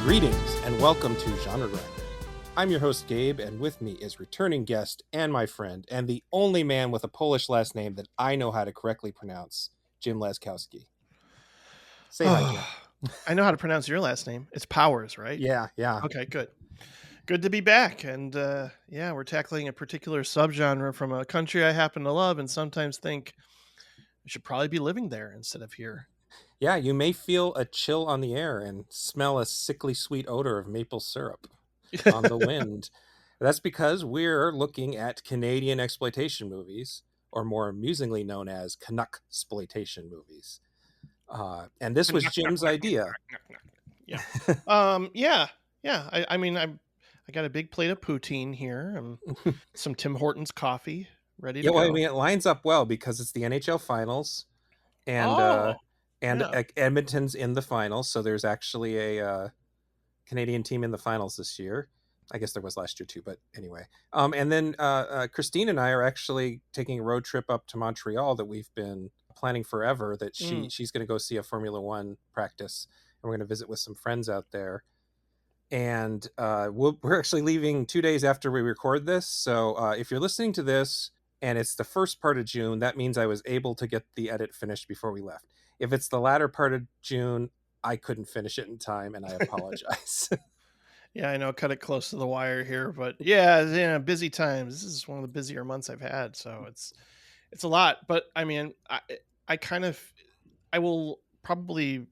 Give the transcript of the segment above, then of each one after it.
Greetings and welcome to Genre Grinder. I'm your host Gabe, and with me is returning guest and my friend, and the only man with a Polish last name that I know how to correctly pronounce, Jim Laczkowski. Say hi, Jim. I know how to pronounce your last name. It's Powers, right? Yeah. Okay, good. Good to be back. And we're tackling a particular subgenre from a country I happen to love and sometimes think I should probably be living there instead of here. Yeah, you may feel a chill on the air and smell a sickly sweet odor of maple syrup on the wind. That's because we're looking at Canadian exploitation movies, or more amusingly known as Canuxploitation movies. And this was Jim's idea. Yeah. I mean, I got a big plate of poutine here and some Tim Hortons coffee ready to go. Well, I mean, it lines up well because it's the NHL finals, and Edmonton's in the finals, so there's actually a Canadian team in the finals this year. I guess there was last year too, but anyway. And then Christine and I are actually taking a road trip up to Montreal that we've been planning forever, that she's going to go see a Formula One practice, and we're going to visit with some friends out there. And we're actually leaving 2 days after we record this. So if you're listening to this and it's the first part of June, that means I was able to get the edit finished before we left. If it's the latter part of June, I couldn't finish it in time, and I apologize. Yeah, I know, cut it close to the wire here, but yeah, busy times. This is one of the busier months I've had, so it's a lot. But I mean, I will probably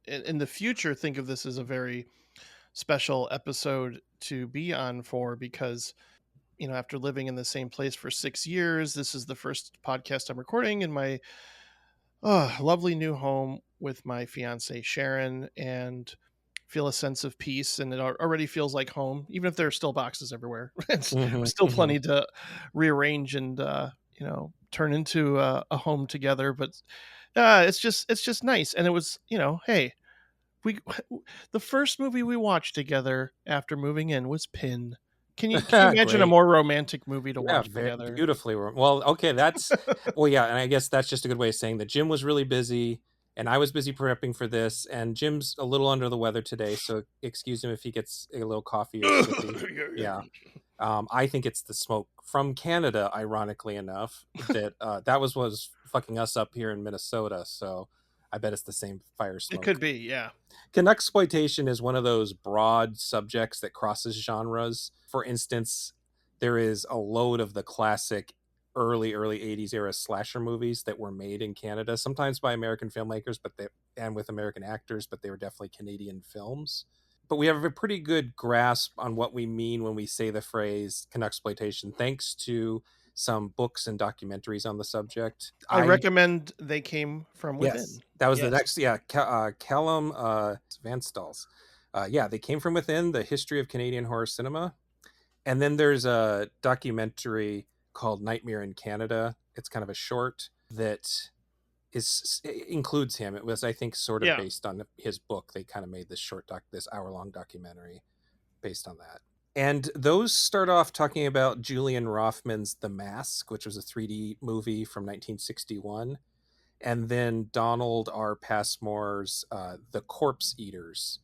in the future think of this as a very special episode to be on for, because after living in the same place for 6 years, this is the first podcast I'm recording in my lovely new home with my fiance Sharon, and feel a sense of peace, and it already feels like home, even if there are still boxes everywhere. It's still plenty to rearrange and turn into a home together. But it's just nice. And it was, hey, the first movie we watched together after moving in was Pin. Can you imagine a more romantic movie to watch together? Beautifully. Well, okay, that's well, yeah, and I guess that's just a good way of saying that Jim was really busy, and I was busy prepping for this, and Jim's a little under the weather today, so excuse him if he gets a little coffee or something. Yeah. I think it's the smoke from Canada, ironically enough, that was fucking us up here in Minnesota, so I bet it's the same fire smoke. It could be, yeah. Canuxploitation is one of those broad subjects that crosses genres. For instance, there is a load of the classic early 80s era slasher movies that were made in Canada, sometimes by American filmmakers, and with American actors, but they were definitely Canadian films. But we have a pretty good grasp on what we mean when we say the phrase Canuxploitation, thanks to some books and documentaries on the subject. I recommend They Came From Within. Yes, that was the next, Callum Van Stal's. They Came From Within, the history of Canadian horror cinema. And then there's a documentary called Nightmare in Canada. It's kind of a short that includes him. It was, I think, sort of based on his book. They kind of made this this hour-long documentary based on that. And those start off talking about Julian Rothman's The Mask, which was a 3D movie from 1961. And then Donald R. Passmore's The Corpse Eaters,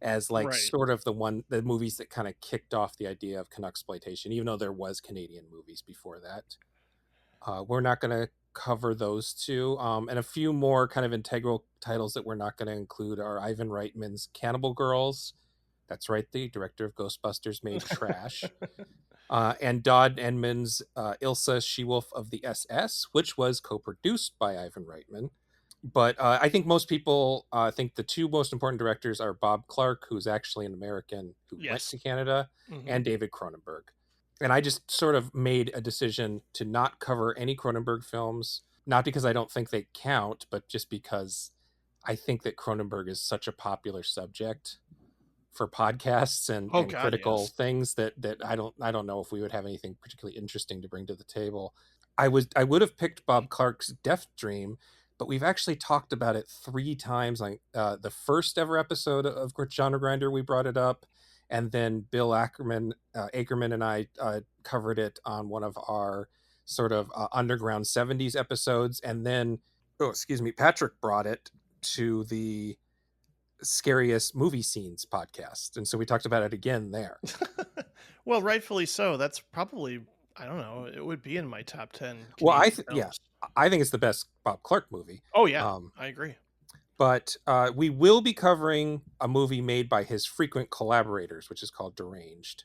as sort of the movies that kind of kicked off the idea of Canuxploitation, even though there was Canadian movies before that. We're not going to cover those two. And a few more kind of integral titles that we're not going to include are Ivan Reitman's Cannibal Girls. That's right, the director of Ghostbusters made Trash. And Dodd Edmonds' Ilsa, She-Wolf of the SS, which was co-produced by Ivan Reitman. But I think most people think the two most important directors are Bob Clark, who's actually an American who went to Canada, and David Cronenberg. And I just sort of made a decision to not cover any Cronenberg films, not because I don't think they count, but just because I think that Cronenberg is such a popular subject for podcasts and critical things that I don't know if we would have anything particularly interesting to bring to the table. I would have picked Bob Clark's Death Dream, but we've actually talked about it 3 times. Like the first ever episode of Genre Grinder, we brought it up, and then Bill Ackerman and I covered it on one of our sort of underground 70s episodes, and then Patrick brought it to the scariest movie scenes podcast, and so we talked about it again there. Well, rightfully so. That's probably, I don't know, it would be in my top 10 Well, Canadian yeah, films. I think it's the best Bob Clark movie. Oh yeah, Um, I agree. but we will be covering a movie made by his frequent collaborators, which is called Deranged.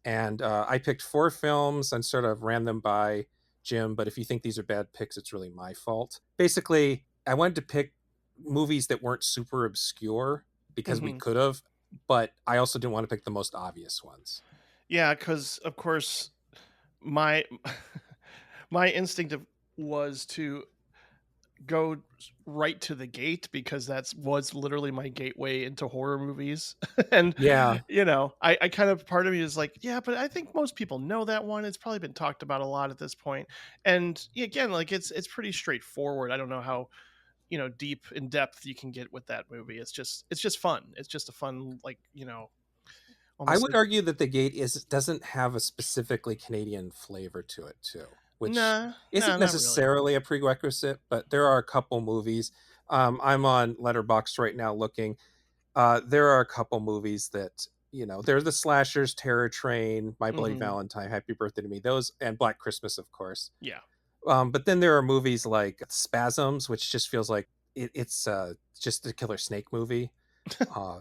And I picked 4 films and sort of ran them by Jim. But if you think these are bad picks, it's really my fault. Basically, I wanted to pick movies that weren't super obscure because we Hmm. could have, but I also didn't want to pick the most obvious ones. Yeah, because of course my my instinct was to go right to the gate because that's was literally my gateway into horror movies. And Yeah, I kind of, part of me is like, yeah, but I think most people know that one. It's probably been talked about a lot at this point. And yeah, again, like it's pretty straightforward. I don't know how, deep in depth you can get with that movie. It's just fun. It's just a fun, like, I almost would like, argue that the gate doesn't have a specifically Canadian flavor to it too, which nah, isn't nah, not really. necessarily a prerequisite, but there are a couple movies. I'm on Letterboxd right now looking. There are a couple movies that, they're the slashers, Terror Train, My Bloody Hmm. Valentine, Happy Birthday to Me, those, and Black Christmas, of course. Yeah. But then there are movies like Spasms, which just feels like it's just a killer snake movie. Uh,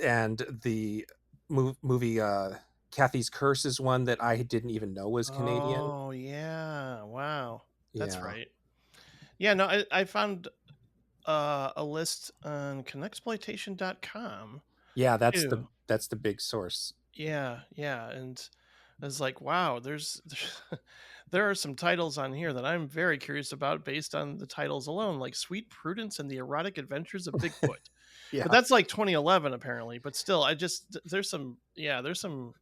and the movie Kathy's Curse is one that I didn't even know was Canadian. Oh yeah. Wow. That's Yeah. right. Yeah, no, I found a list on Canuxploitation.com Yeah, too. that's the big source. Yeah, yeah, and I was like, wow, there are some titles on here that I'm very curious about based on the titles alone, like Sweet Prudence and the Erotic Adventures of Bigfoot. But Yeah. that's like 2011 apparently. But still, there's some, yeah, there's some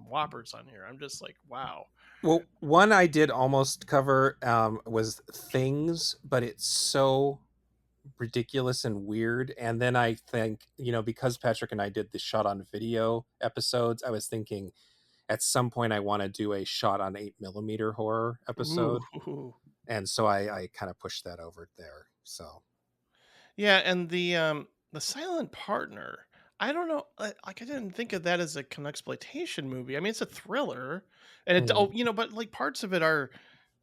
whoppers on here. I'm just like, wow. Well, one I did almost cover was Things, but it's so ridiculous and weird. And then I think, because Patrick and I did the shot on video episodes, I was thinking at some point I want to do a shot on 8mm horror episode. Ooh. And so I kind of pushed that over there. So, Yeah, and the Silent Partner. I don't know. Like I didn't think of that as a exploitation movie. I mean, it's a thriller, and mhm. but like parts of it are,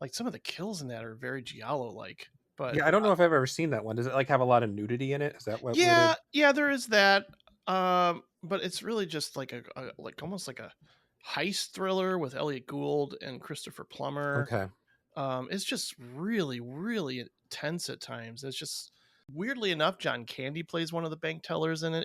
like some of the kills in that are very giallo like. But Yeah, I don't know if I've ever seen that one. Does it like have a lot of nudity in it? Is that what it? yeah, yeah, there is that. But it's really just like a like almost like a heist thriller with Elliot Gould and Christopher Plummer. Okay. It's just really, really intense at times. It's just, weirdly enough, John Candy plays one of the bank tellers in it.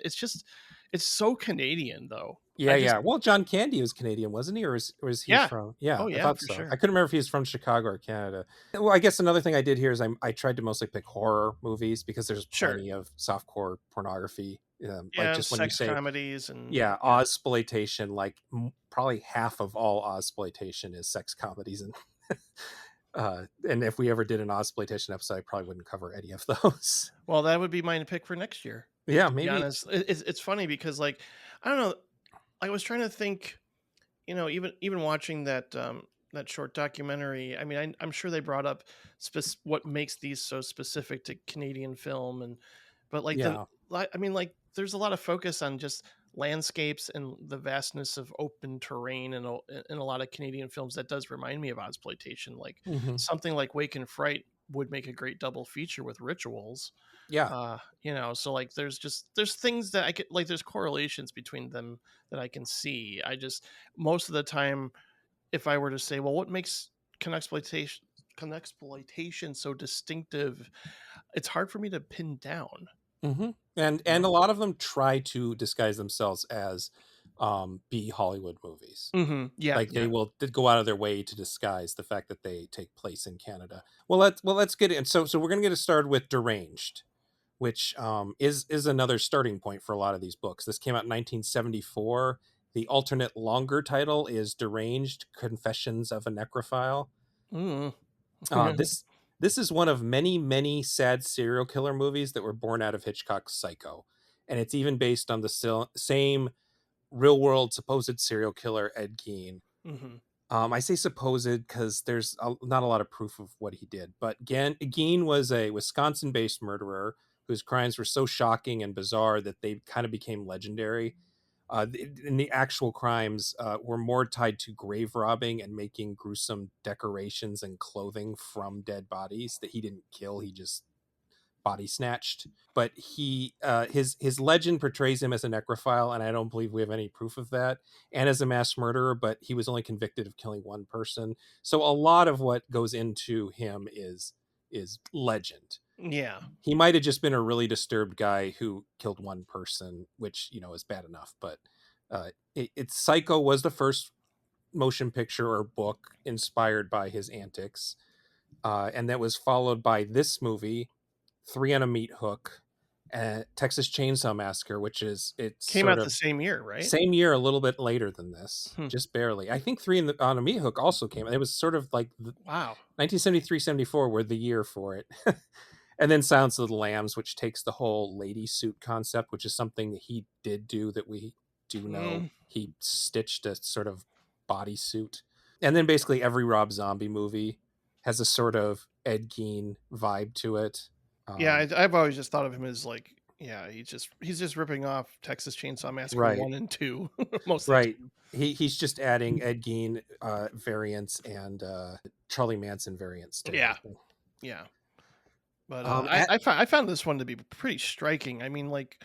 It's so Canadian though. Yeah, I just, yeah. Well, John Candy was Canadian, wasn't he? Or was he yeah. from? Yeah, Oh I yeah, thought for so. I sure. couldn't remember if he was from Chicago or Canada. Well, I guess another thing I did here is I tried to mostly pick horror movies because there's Sure. plenty of softcore pornography. Like Yeah, and just when you sex say, comedies and yeah, yeah. Ozploitation, like probably half of all Ozploitation is sex comedies, and if we ever did an Ozploitation episode, I probably wouldn't cover any of those. Well, that would be my pick for next year. Yeah, To be maybe. honest, it's funny because, like, I don't know. I was trying to think, even watching that short documentary. I mean, I'm sure they brought up what makes these so specific to Canadian film, and but like Yeah. I mean, like there's a lot of focus on just landscapes and the vastness of open terrain in a lot of Canadian films. That does remind me of exploitation. Like Hmm. something like Wake and Fright would make a great double feature with Rituals. Yeah. So like there's things that I could, like, there's correlations between them that I can see. I just, most of the time, if I were to say, well, what makes Canuxploitation Canuxploitation so distinctive, it's hard for me to pin down. And a lot of them try to disguise themselves as B Hollywood movies. Yeah, Like yeah. they will go out of their way to disguise the fact that they take place in Canada. Well let's get in. So we're gonna get started with Deranged, which is another starting point for a lot of these books. This came out in 1974. The alternate longer title is Deranged: Confessions of a Necrophile. Mm. Uh, this this is one of many sad serial killer movies that were born out of Hitchcock's Psycho, and it's even based on the same real world supposed serial killer Ed Gein. Mhm. I say supposed because not a lot of proof of what he did, but Gein was a Wisconsin-based murderer whose crimes were so shocking and bizarre that they kind of became legendary. And the actual crimes were more tied to grave robbing and making gruesome decorations and clothing from dead bodies that he didn't kill. He just body snatched. But his legend portrays him as a necrophile, and I don't believe we have any proof of that, and as a mass murderer, but he was only convicted of killing one person. So a lot of what goes into him is legend. Yeah. He might have just been a really disturbed guy who killed one person, which, you know, is bad enough. But Psycho was the first motion picture or book inspired by his antics. And that was followed by this movie, Three on a Meat Hook, and Texas Chainsaw Massacre, which is, it's Came sort out of the same year, right? same year, a little bit later than this, Hmm. just barely. I think on a Meat Hook also came. It was sort of like Wow. 1973, 74 were the year for it. And then Silence of the Lambs, which takes the whole lady suit concept, which is something that he did do that we do know. Mm. He stitched a sort of bodysuit. And then basically every Rob Zombie movie has a sort of Ed Gein vibe to it. Yeah, I've always just thought of him as like, yeah, he's just ripping off Texas Chainsaw Massacre Right, 1 and 2, mostly right. 2. He's just adding Ed Gein variants and Charlie Manson variants to Yeah, everything. yeah. But At, I found this one to be pretty striking. I mean, like,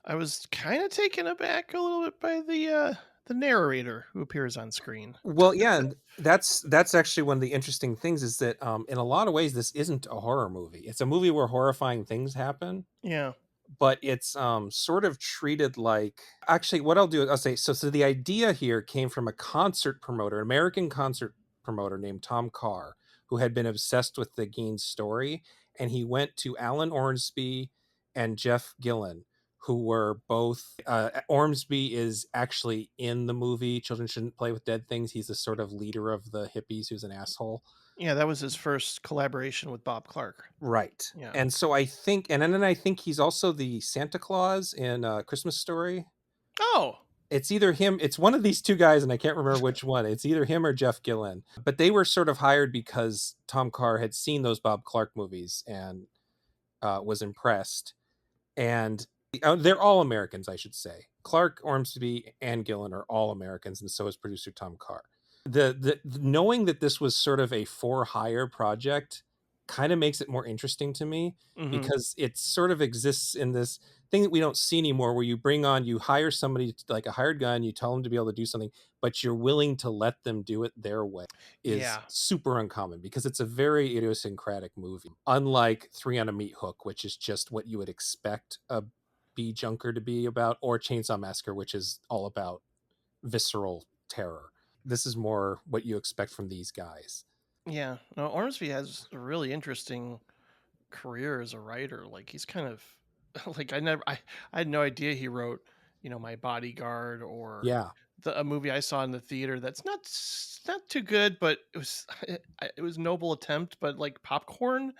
I was kind of taken aback a little bit by the narrator who appears on screen. well, yeah, and that's actually one of the interesting things is that in a lot of ways this isn't a horror movie. It's a movie where horrifying things happen, Yeah. but it's sort of treated like, actually what I'll do is I'll say, so the idea here came from a concert promoter, an American concert promoter named Tom Carr, who had been obsessed with the Gein story, and he went to Alan Ormsby and Jeff Gillen, who were both Ormsby is actually in the movie Children Shouldn't Play with Dead Things. He's the sort of leader of the hippies who's an asshole. Yeah, that was his first collaboration with Bob Clark. Right. Yeah. And so I think, and then I think he's also the Santa Claus in Christmas Story. Oh. It's either him, it's one of these two guys, and I can't remember which one. It's either him or Jeff Gillen. But they were sort of hired because Tom Carr had seen those Bob Clark movies and was impressed. And they're all Americans, I should say. Clark, Ormsby, and Gillen are all Americans, and so is producer Tom Carr. The knowing that this was sort of a for hire project kind of makes it more interesting to me, Hmm. because it sort of exists in this thing that we don't see anymore, where you hire somebody like a hired gun, you tell them to be able to do something, but you're willing to let them do it their way, is Yeah. super uncommon because it's a very idiosyncratic movie, unlike Three on a Meat Hook, which is just what you would expect a B junker to be about, or Chainsaw Massacre, which is all about visceral terror. This is more what you expect from these guys. Yeah. No, Ormsby has a really interesting career as a writer. Like, he's kind of like, I had no idea he wrote, My Bodyguard, or Yeah, a movie I saw in the theater that's not too good, but it was Noble Attempt, but like Popcorn.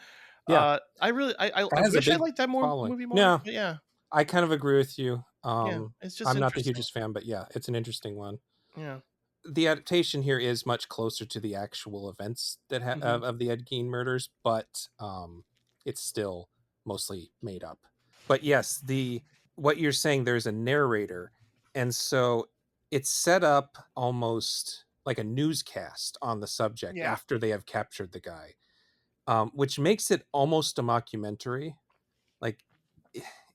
yeah, I really it I has a wish I big liked that following. movie more. No, But yeah, I kind of agree with you. yeah, it's just I'm not the interesting. hugest fan, but yeah, it's an interesting one. Yeah. The adaptation here is much closer to the actual events that Hmm. of the Ed Gein murders, but it's still mostly made up. But yes, the what you're saying, there's a narrator, and so it's set up almost like a newscast on the subject Yeah. after they have captured the guy, which makes it almost a mockumentary. Like,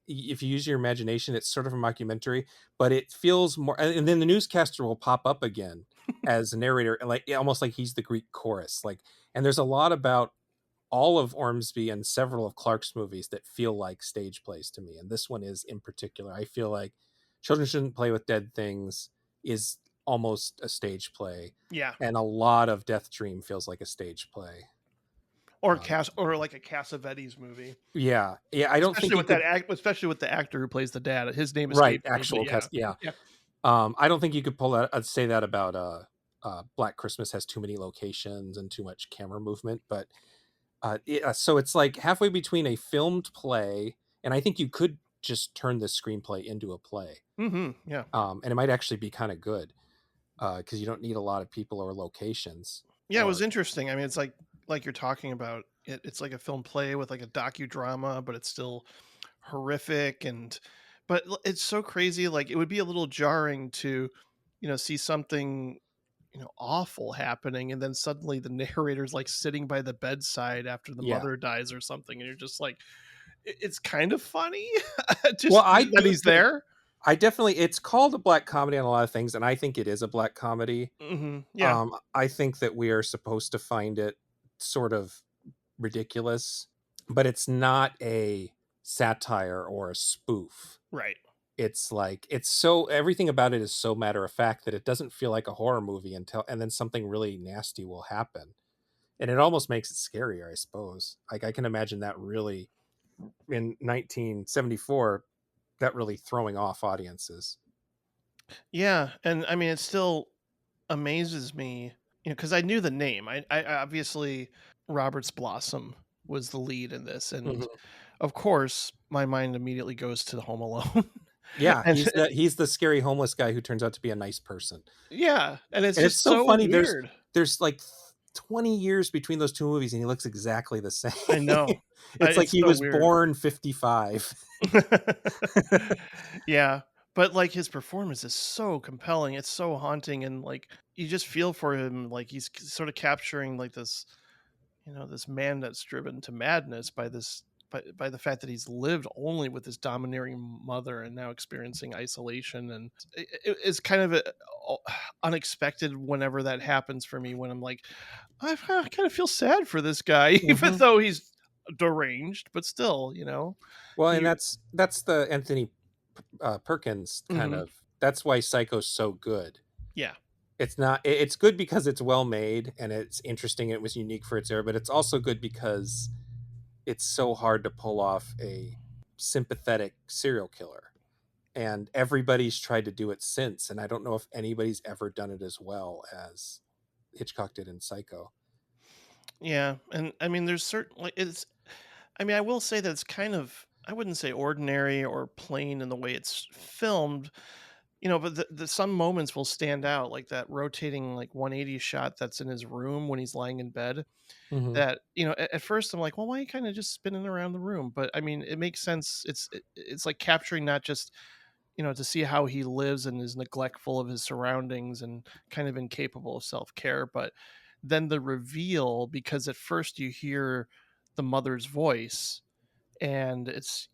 if you use your imagination, it's sort of a mockumentary, but it feels more, and then the newscaster will pop up again as a narrator, like almost like he's the Greek chorus. Like, and there's a lot about all of Ormsby and several of Clark's movies that feel like stage plays to me, and this one is in particular. I feel like Children Shouldn't Play with Dead Things is almost a stage play, Yeah. and a lot of Death Dream feels like a stage play. Or like a Cassavetes movie, Yeah, yeah. I don't think you could. especially with the actor who plays the dad. His name Right, escapes me, but actual yeah, cast. Yeah, yeah, I don't think you could pull that. I'd say that about Black Christmas has too many locations and too much camera movement, but so it's like halfway between a filmed play, and I think you could just turn this screenplay into a play, yeah, and it might actually be kind of good because you don't need a lot of people or locations. yeah. It was Or interesting. I mean, it's like you're talking about. It's like a film play with like a docudrama, but it's still horrific, and it's so crazy. Like, it would be a little jarring to, see something, awful happening, and then suddenly the narrator's like sitting by the bedside after the Yeah. mother dies or something, and you're just like, it's kind of funny Well, just I that do he's think there. I definitely it's called a black comedy on a lot of things, and I think it is a black comedy. Yeah. I think that we are supposed to find it sort of ridiculous, but it's not a satire or a spoof. Right. It's like it's so everything about it is so matter of fact that it doesn't feel like a horror movie until and then something really nasty will happen. And it almost makes it scarier, I suppose. Like I can imagine that really in 1974 that really throwing off audiences. Yeah, and I mean, it still amazes me, because I knew the name. I obviously, Robert's Blossom was the lead in this, and Mhm. of course, my mind immediately goes to Home Alone, Yeah, and he's the scary homeless guy who turns out to be a nice person. yeah, and it's And it's just so so funny. weird. There's like 20 years between those two movies, and he looks exactly the same. I know. It's like It's he so was weird. born 55. Yeah, but, like, his performance is so compelling, it's so haunting, and, like, you just feel for him, like, he's sort of capturing, like, this, this man that's driven to madness by this, by the fact that he's lived only with this domineering mother and now experiencing isolation, and it's kind of unexpected whenever that happens for me, when I'm like, I kind of feel sad for this guy, even Mhm. though he's deranged, but still, Well, and you. that's the Anthony Perkins kind Mhm. of. That's why Psycho's so good. Yeah. It's not. It's good because it's well made and it's interesting. It was unique for its era, but it's also good because it's so hard to pull off a sympathetic serial killer. And everybody's tried to do it since, and I don't know if anybody's ever done it as well as Hitchcock did in Psycho. Yeah, and I mean, there's certain, like, it's. I mean, I will say that it's kind of. I wouldn't say ordinary or plain in the way it's filmed, but some moments will stand out, like that rotating like 180 shot that's in his room when he's lying in bed. Hmm. That, at first I'm like, well, why are you kind of just spinning around the room? But I mean, it makes sense. It's like capturing not just, to see how he lives and is neglectful of his surroundings and kind of incapable of self care. But then the reveal, because at first you hear the mother's voice, and it's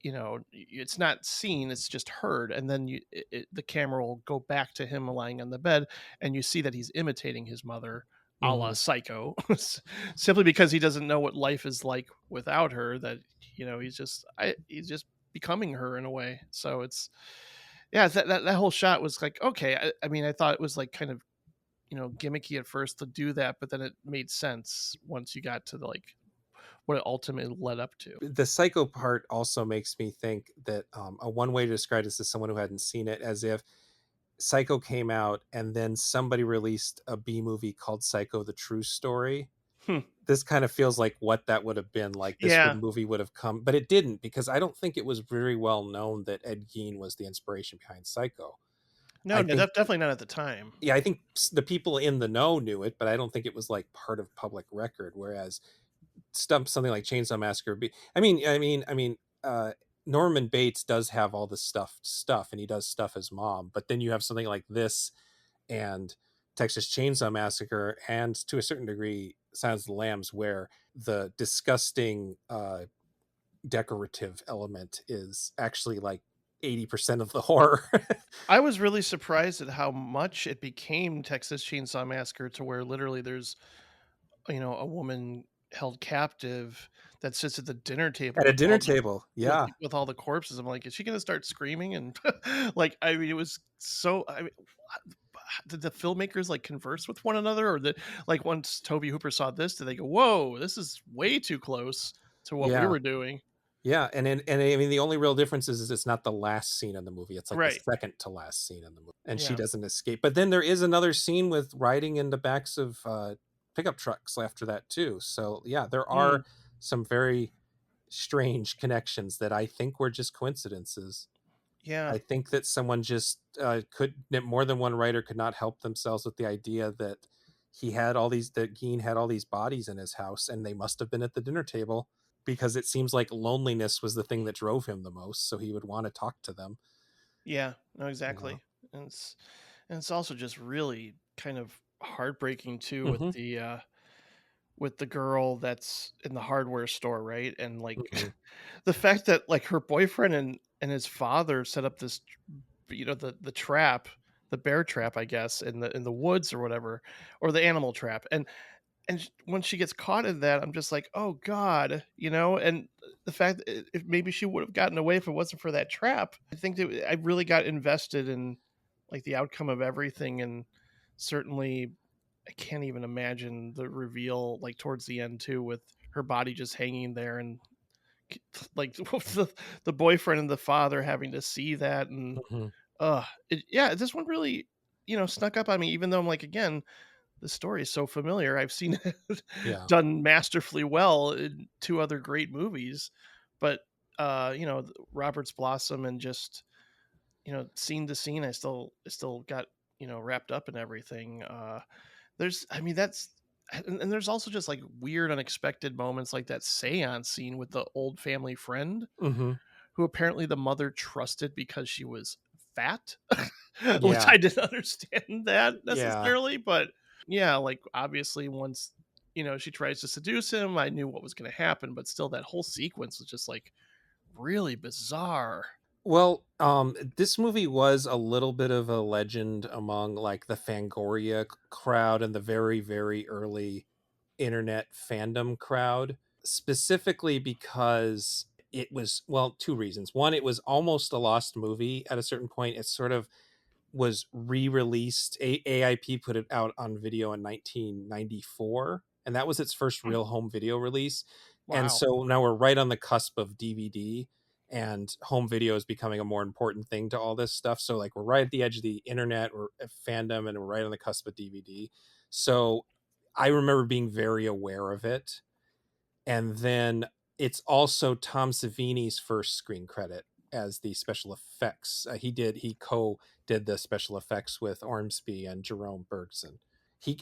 not seen, it's just heard, and then the camera will go back to him lying on the bed, and you see that he's imitating his mother, a la Hmm. Psycho, simply because he doesn't know what life is like without her, that he's just becoming her in a way. So it's, yeah, that whole shot was like, okay, I mean, I thought it was like kind of, gimmicky at first to do that, but then it made sense once you got to the, like, what it ultimately led up to. The Psycho part also makes me think that a one way to describe this as someone who hadn't seen it, as if Psycho came out and then somebody released a B movie called Psycho: The True Story. Hmm. This kind of feels like what that would have been like. Yeah. Movie would have come, but it didn't because I don't think it was very well known that Ed Gein was the inspiration behind Psycho. No, I no, think, definitely not at the time. yeah, I think the people in the know knew it, but I don't think it was like part of public record. Whereas something like Chainsaw Massacre, uh, Norman Bates does have all the stuff, and he does stuff as mom. But then you have something like this and Texas Chainsaw Massacre, and to a certain degree, Silence of the Lambs, where the disgusting decorative element is actually like 80% of the horror. I was really surprised at how much it became Texas Chainsaw Massacre, to where literally there's, a woman held captive that sits at the dinner table At a with dinner all the table. Yeah. with all the corpses. I'm like, is she gonna start screaming? And like, I mean, it was so. I mean, did the filmmakers like converse with one another, or that, like, once Toby Hooper saw this, did they go, "Whoa, this is way too close to what we Yeah. were doing"? Yeah, and I mean the only real difference is it's not the last scene in the movie. It's like the Right. second to last scene in the movie, and she Yeah. doesn't escape. But then there is another scene with riding in the backs of pickup trucks after that too. So yeah, there are Mm, some very strange connections that I think were just coincidences. yeah. I think that someone just could that more than one writer could not help themselves with the idea that that Geen had all these bodies in his house, and they must have been at the dinner table. because it seems like loneliness was the thing that drove him the most, so he would want to talk to them. Yeah, no, You know. exactly. And it's also just really kind of heartbreaking too Hmm. with the girl that's in the hardware store, right? And like Hmm. the fact that like her boyfriend and his father set up this, the trap, the bear trap, I guess, in the woods or whatever, or the animal trap. And when she gets caught in that, I'm just like, oh god, and the fact that if maybe she would have gotten away if it wasn't for that trap. I think that I really got invested in like the outcome of everything, and certainly I can't even imagine the reveal like towards the end too, with her body just hanging there, and like the boyfriend and the father having to see that. And Hmm. yeah, this one really snuck up on me, even though I'm like, again, the story is so familiar. I've seen it Yeah. done masterfully well in two other great movies, but Robert's Blossom, and just scene to scene, I still got wrapped up in everything. There's, I mean, that's and there's also just like weird, unexpected moments like that seance scene with the old family friend Hmm. who apparently the mother trusted because she was fat, which Yeah. I didn't understand that Yeah. necessarily. But yeah, like obviously once she tries to seduce him, I knew what was going to happen. But still, that whole sequence was just like really bizarre. Well, this movie was a little bit of a legend among like the Fangoria crowd and the very, very early internet fandom crowd, specifically because it was, well, two reasons. One, it was almost a lost movie at a certain point. It sort of was re-released. AIP put it out on video in 1994, and that was its first Hmm. real home video release. And Wow. so now we're right on the cusp of DVD, and home video is becoming a more important thing to all this stuff. So like we're right at the edge of the internet or fandom, and we're right on the cusp of DVD. So I remember being very aware of it. And then it's also Tom Savini's first screen credit as the special effects. He co did the special effects with Ormsby and Jerome Bergson.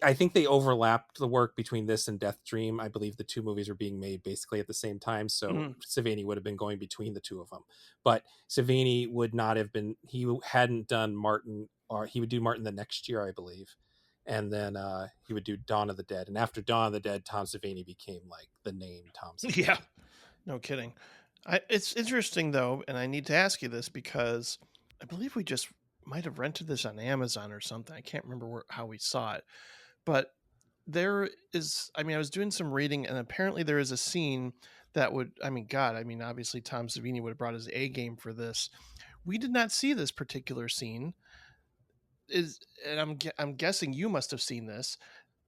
I think they overlapped the work between this and Death Dream. I believe the two movies were being made basically at the same time, so Mhm. Savini would have been going between the two of them. But Savini would not have been. He hadn't done Martin, or he would do Martin the next year, I believe, and then he would do Dawn of the Dead. And after Dawn of the Dead, Tom Savini became like the name Tom Yeah, Savini. no kidding. It's interesting though, and I need to ask you this because I believe we just might have rented this on Amazon or something. I can't remember how we saw it, but there is, I mean, I was doing some reading, and apparently there is a scene that would, I mean, God, I mean, obviously Tom Savini would have brought his A game for this. We did not see this particular scene. Is and I'm guessing you must have seen this.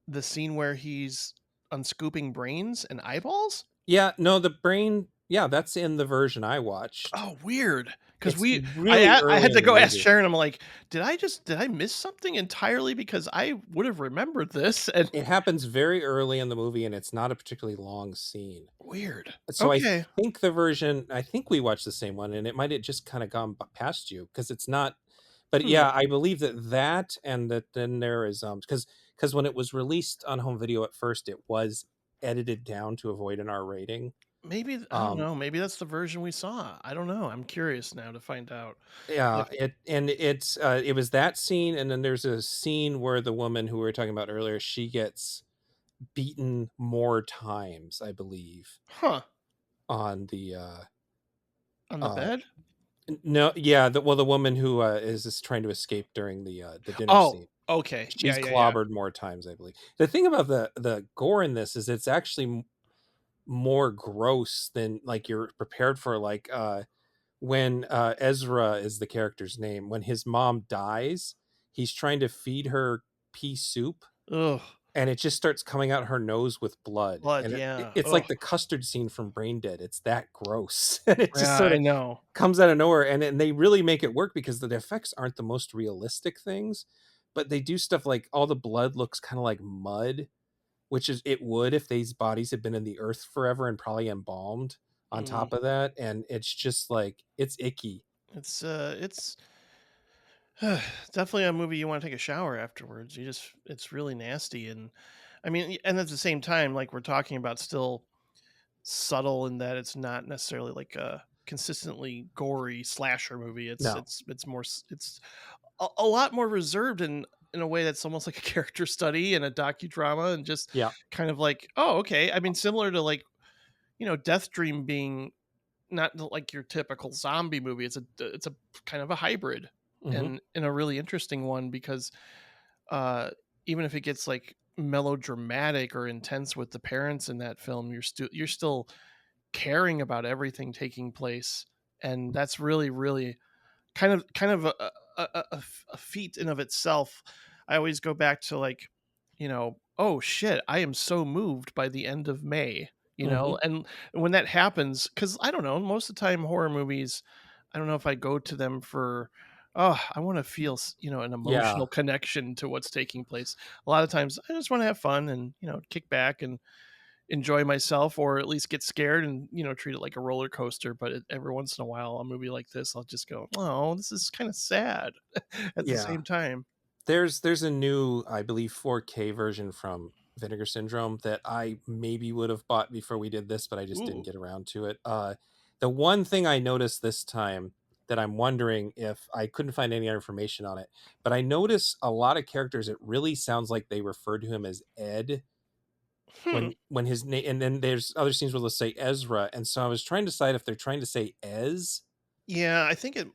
The scene where he's unscooping brains and eyeballs. Yeah, no, the brain. Yeah, that's in the version I watched. Oh, weird. Because It's we, really I early had in to the go ask movie. Sharon. I'm like, did I miss something entirely? Because I would have remembered this. And It happens very early in the movie, and it's not a particularly long scene. weird. So Okay. I think we watched the same one, and it might have just kind of gone past you because it's not. But Hmm. yeah, I believe that and that then there is because when it was released on home video at first, it was edited down to avoid an R rating. Maybe I don't Um, know. Maybe that's the version we saw. I don't know. I'm curious now to find out. yeah, If it was that scene, and then there's a scene where the woman who we were talking about earlier, she gets beaten more times, I believe, huh, on the on the uh bed. no, yeah, the woman who is just trying to escape during the dinner Oh, scene. okay. Yeah, She's yeah, yeah. clobbered more times, I believe. The thing about the gore in this is it's actually more gross than like you're prepared for. Like when Ezra is the character's name, when his mom dies, he's trying to feed her pea soup, Ugh. and it just starts coming out her nose with blood, Blood. and Yeah. it's Oh, like the custard scene from Brain Dead. It's that gross. And it just yeah. sort I of know. comes out of nowhere, and they really make it work because the effects aren't the most realistic things, but they do stuff like all the blood looks kind of like mud, which is it would if these bodies had been in the earth forever and probably embalmed on Mm. top of that, and it's just like it's icky. It's definitely a movie you want to take a shower afterwards. It's really nasty. And I mean, and at the same time, like we're talking about still subtle in that it's not necessarily like a consistently gory slasher movie. No. It's more it's a lot more reserved in a way that's almost like a character study and a docudrama, and just Yeah. kind of like, oh, okay. I mean, similar to like, Death Dream being not like your typical zombie movie. It's a kind of a hybrid, Hmm. and a really interesting one, because uh even if it gets like melodramatic or intense with the parents in that film, you're still caring about everything taking place, and that's really really kind of a feat in of itself. I always go back to like, oh shit, I am so moved by the end of May, Hmm. and when that happens, because I don't know, most of the time horror movies, I don't know if I go to them for, oh, I want to feel an Yeah. emotional connection to what's taking place. A lot of times I just want to have fun and kick back and enjoy myself, or at least get scared and treat it like a roller coaster. But every once in a while, a movie like this, I'll just go, oh, this is kind of sad at the Yeah. same time. There's a new, I believe, 4K version from Vinegar Syndrome that I maybe would have bought before we did this, but I just didn't Ooh. get around to it. The one thing I noticed this time that I'm wondering if I couldn't find any other information on it, but I noticed a lot of characters. It really sounds like they refer to him as Ed Hmm. when his name, and then there's other scenes where they'll say Ezra, and so I was trying to decide if they're trying to say Ez Yeah, I think it.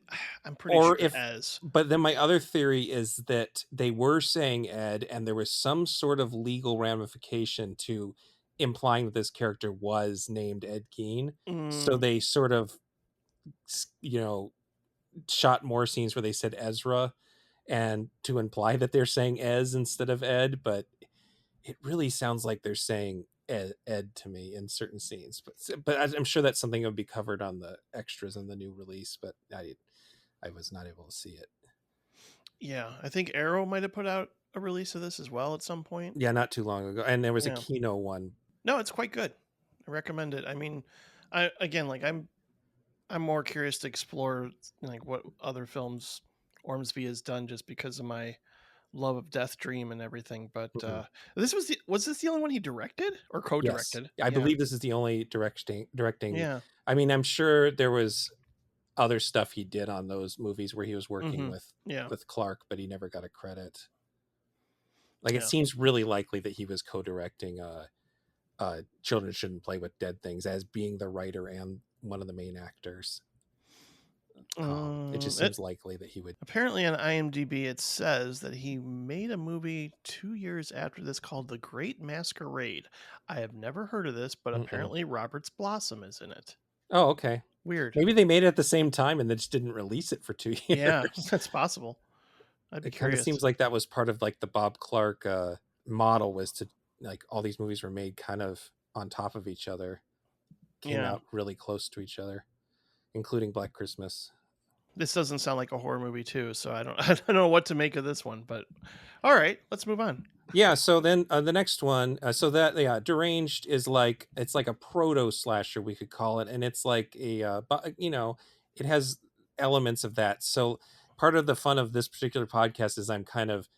I'm pretty or sure if, as. but then my other theory is that they were saying Ed and there was some sort of legal ramification to implying that this character was named Ed Gein, so Mm, they sort of, you know, shot more scenes where they said Ezra and to imply that they're saying Ez instead of Ed, but it really sounds like they're saying Ed to me in certain scenes, but I'm sure that's something that would be covered on the extras in the new release, but I was not able to see it. yeah, I think Arrow might have put out a release of this as well at some point. Yeah, not too long ago, and there was a Yeah. Kino one. No, it's quite good. I recommend it. I mean, I again, like, I'm more curious to explore like what other films Ormsby has done, just because of my love of Death Dream and everything. But Mhm. was this the only one he directed or Yes, co-directed? I Yeah, believe this is the only directing. yeah, I mean, I'm sure there was other stuff he did on those movies where he was working hmm, yeah, with Clark, but he never got a credit. Like it yeah. seems really likely that he was co-directing Children Shouldn't Play with Dead Things as being the writer and one of the main actors. It just It, seems likely that he would. apparently on IMDb it says that he made a movie 2 years after this called The Great Masquerade. I have never heard of this, but Mm-mm. apparently Robert's Blossom is in it. Oh, okay. Weird. Maybe they made it at the same time and they just didn't release it for 2 years. Yeah, that's possible. I'd be It kind of curious. seems like that was part of like the Bob Clark model, was to, like, all these movies were made kind of on top of each other, came Yeah. out really close to each other, including Black Christmas. This doesn't sound like a horror movie too, so I don't I don't know what to make of this one, but all right, let's move on. Yeah, so then the next one, so that, yeah, Deranged is like, it's like a proto slasher, we could call it, and it's like a it has elements of that. So part of the fun of this particular podcast is I'm kind of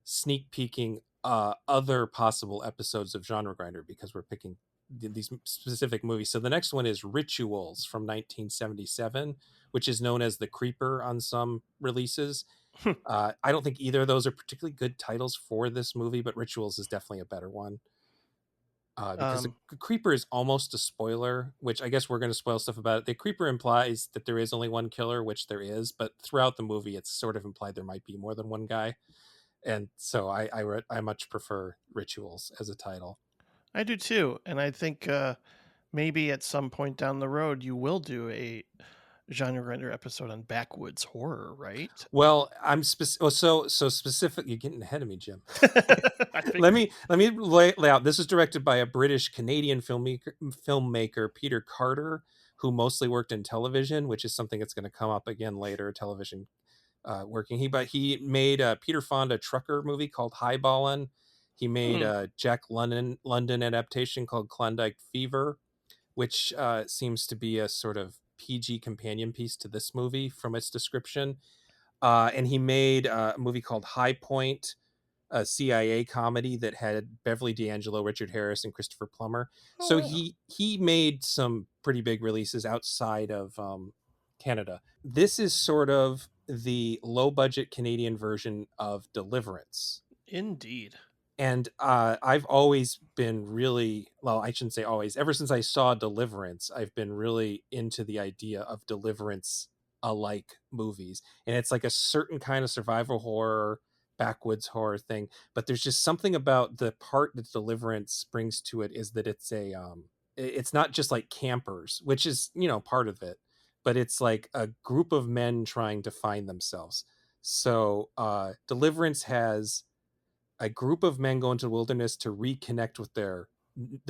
sneak peeking other possible episodes of Genre Grinder because we're picking these specific movies. So the next one is Rituals from 1977, which is known as The Creeper on some releases. I don't think either of those are particularly good titles for this movie, but Rituals is definitely a better one. Because um the Creeper is almost a spoiler, which I guess we're going to spoil stuff about it. The Creeper implies that there is only one killer, which there is, but throughout the movie, it's sort of implied there might be more than one guy. And so I much prefer Rituals as a title. I do too, and I think maybe at some point down the road you will do a genre render episode on backwoods horror, right? Well, so specific. You're getting ahead of me, Jim. I let figured. me let me lay out. This is directed by a British Canadian filmmaker Peter Carter, who mostly worked in television, which is something that's going to come up again later. Television working. He made a Peter Fonda trucker movie called Highballin'. He made Hmm. a Jack London adaptation called Klondike Fever, which seems to be a sort of PG companion piece to this movie from its description. And he made a movie called High Point, a CIA comedy that had Beverly D'Angelo, Richard Harris, and Christopher Plummer. Oh So wow. he made some pretty big releases outside of Canada. This is sort of the low budget Canadian version of Deliverance. Indeed. And I've always been really, well, I shouldn't say always, ever since I saw Deliverance, I've been really into the idea of Deliverance alike movies. And it's like a certain kind of survival horror, backwoods horror thing. But there's just something about the part that Deliverance brings to it is that it's not just like campers, which is, you know, part of it, but it's like a group of men trying to find themselves. So Deliverance has a group of men go into the wilderness to reconnect with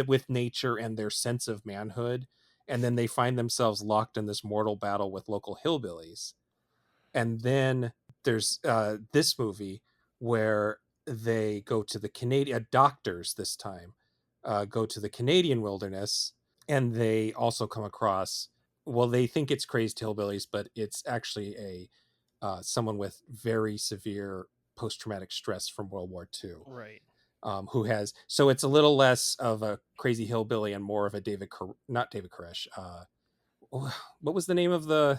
with nature and their sense of manhood, and then they find themselves locked in this mortal battle with local hillbillies. And then there's this movie where they go to the Canadian doctors this time, go to the Canadian wilderness, and they also come across, well, they think it's crazed hillbillies, but it's actually a someone with very severe post-traumatic stress from World War II, Right. who has, so it's a little less of a crazy hillbilly and more of a not David Koresh. What was the name of the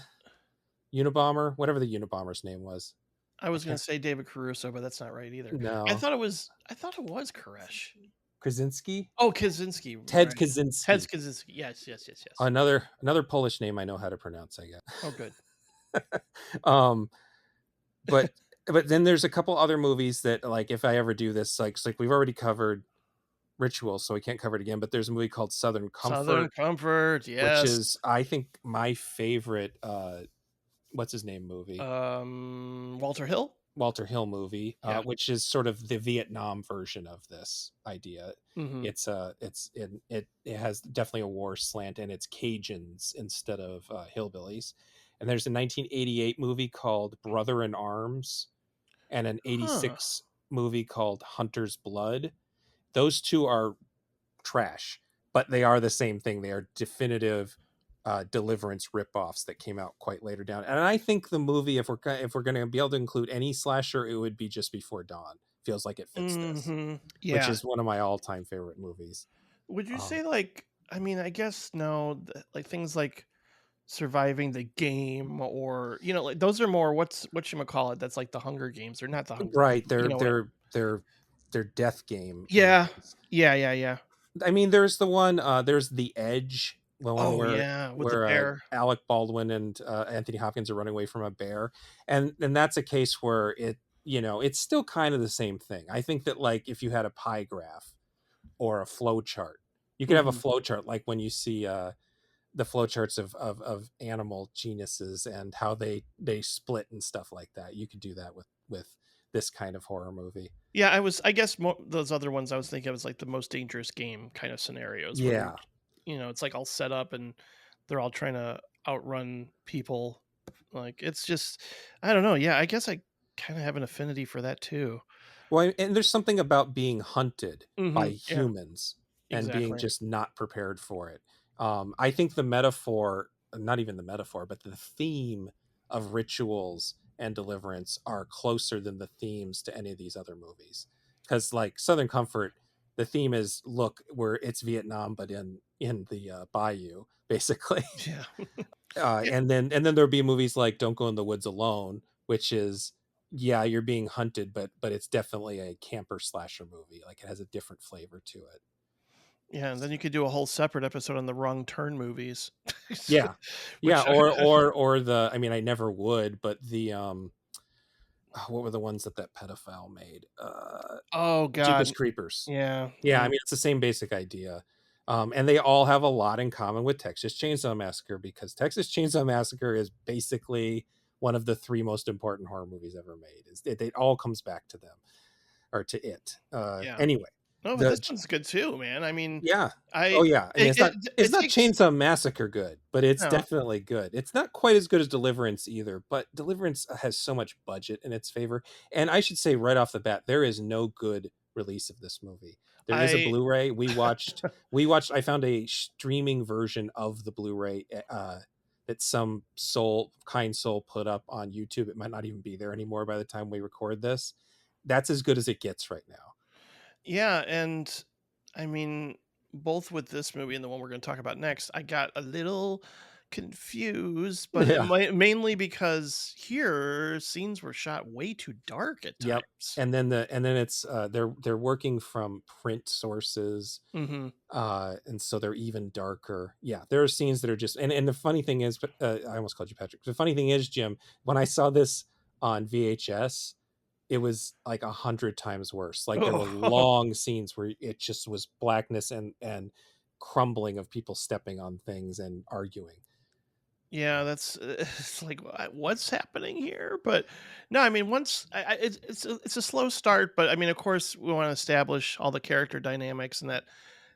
Unabomber? Whatever the Unabomber's name was. I I was gonna can't. say David Caruso, but that's not right either. I No, thought it was. I thought it was Koresh. Krasinski. Oh, Kaczynski. Ted Right. Ted Kaczynski. Kaczynski. Yes. Yes. Yes. Yes. Another Polish name I know how to pronounce, I Oh, good. guess. um, but then there's a couple other movies that, like, if I ever do this, like, it's like we've already covered Ritual, so we can't cover it again. But there's a movie called Southern Southern Comfort, Comfort. which Yes. is, I think, my favorite. What's his name movie? Walter Hill. Walter Hill movie, Yeah. which is sort of the Vietnam version of this idea. Mm-hmm. It has definitely a war slant, and it's Cajuns instead of hillbillies. And there's a 1988 movie called Brother in Arms, and an Huh. '86 movie called Hunter's Blood. Those two are trash, but they are the same thing. They are definitive Deliverance ripoffs that came out quite later down. And I think the movie, if we're going to be able to include any slasher, it would be Just Before Dawn. Feels like it fits this, Mm-hmm. which Yeah. is one of my all-time favorite movies. Would you Um, say like? I mean, I guess no. Like things like surviving the game, or like those are more what you call it. That's like the Hunger Games, or not the Hunger Games. right, You they're know what? they're death game Yeah. movies. Yeah. Yeah. Yeah. I mean, there's the one, there's The Edge, the one Oh where yeah, with the bear. Alec Baldwin and Anthony Hopkins are running away from a bear, and that's a case where it's still kind of the same thing. I think that, like, if you had a pie graph or a flow chart, you could have a Hmm. flow chart like when you see the flow charts of animal genuses and how they split and stuff like that. You could do that with this kind of horror movie. Yeah, I guess those other ones I was thinking of was like the Most Dangerous Game kind of scenarios where Yeah. it's like all set up and they're all trying to outrun people. Like it's just, I don't know. Yeah, I guess I kind of have an affinity for that too. Well, and there's something about being hunted by Yeah, humans and being exactly. just not prepared for it. I think the metaphor, not even the metaphor, but the theme of rituals and deliverance are closer than the themes to any of these other movies. Because, like, Southern Comfort, the theme is, look, where it's Vietnam, but in the bayou, basically. Yeah. Yeah. And then there'll be movies like Don't Go in the Woods Alone, which is, yeah, you're being hunted, but it's definitely a camper slasher movie. Like, it has a different flavor to it. Yeah, and then you could do a whole separate episode on the Wrong Turn movies. Yeah, yeah, Which or the, I mean, I never would, but the what were the ones that pedophile made? oh Jeepers god. Creepers. Yeah. Yeah, I mean, it's the same basic idea. And they all have a lot in common with Texas Chainsaw Massacre, because Texas Chainsaw Massacre is basically one of the three most important horror movies ever made. It all comes back to them, or to it. Yeah. Anyway, No, but the this one's good too, man. I mean, yeah, I oh yeah. I mean, it it's it, not it's it not takes Chainsaw Massacre good, but it's no. definitely good. It's not quite as good as Deliverance either, but Deliverance has so much budget in its favor. And I should say right off the bat, there is no good release of this movie. There is a I Blu-ray. We watched. I found a streaming version of the Blu-ray that some kind soul put up on YouTube. It might not even be there anymore by the time we record this. that's as good as it gets right now. Yeah, and I mean, both with this movie and the one we're going to talk about next, I got a little confused, but Yeah. mainly because here scenes were shot way too dark at Yep. times. And then it's they're working from print sources, Hmm. and so they're even darker. Yeah, there are scenes that are just, and the funny thing is, I almost called you Patrick. The funny thing is, Jim, when I saw this on VHS, it was like 100 times worse. Like there were Oh, long scenes where it just was blackness and crumbling of people stepping on things and arguing. yeah, that's it's like what's happening here? But no, I mean, once it's a slow start, but I mean, of course, we want to establish all the character dynamics and that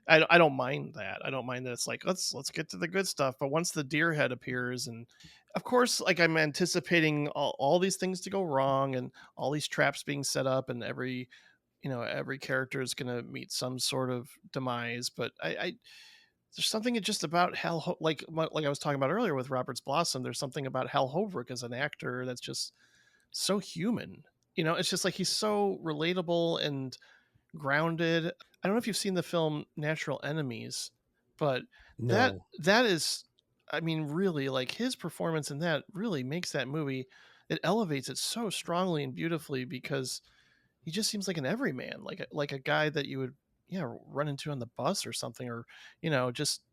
I don't mind that. I don't mind that it's like let's get to the good stuff. But once the deer head appears, and of course, like I'm anticipating all these things to go wrong and all these traps being set up, and every character is going to meet some sort of demise. But I there's something just about like I was talking about earlier with Robert's Blossom. There's something about Hal Holbrook as an actor that's just so human. It's just like he's so relatable and grounded. I don't know if you've seen the film Natural Enemies, but that No, that is I mean really like his performance in that really makes that movie, it elevates it so strongly and beautifully because he just seems like an everyman, like a guy that you would run into on the bus or something or just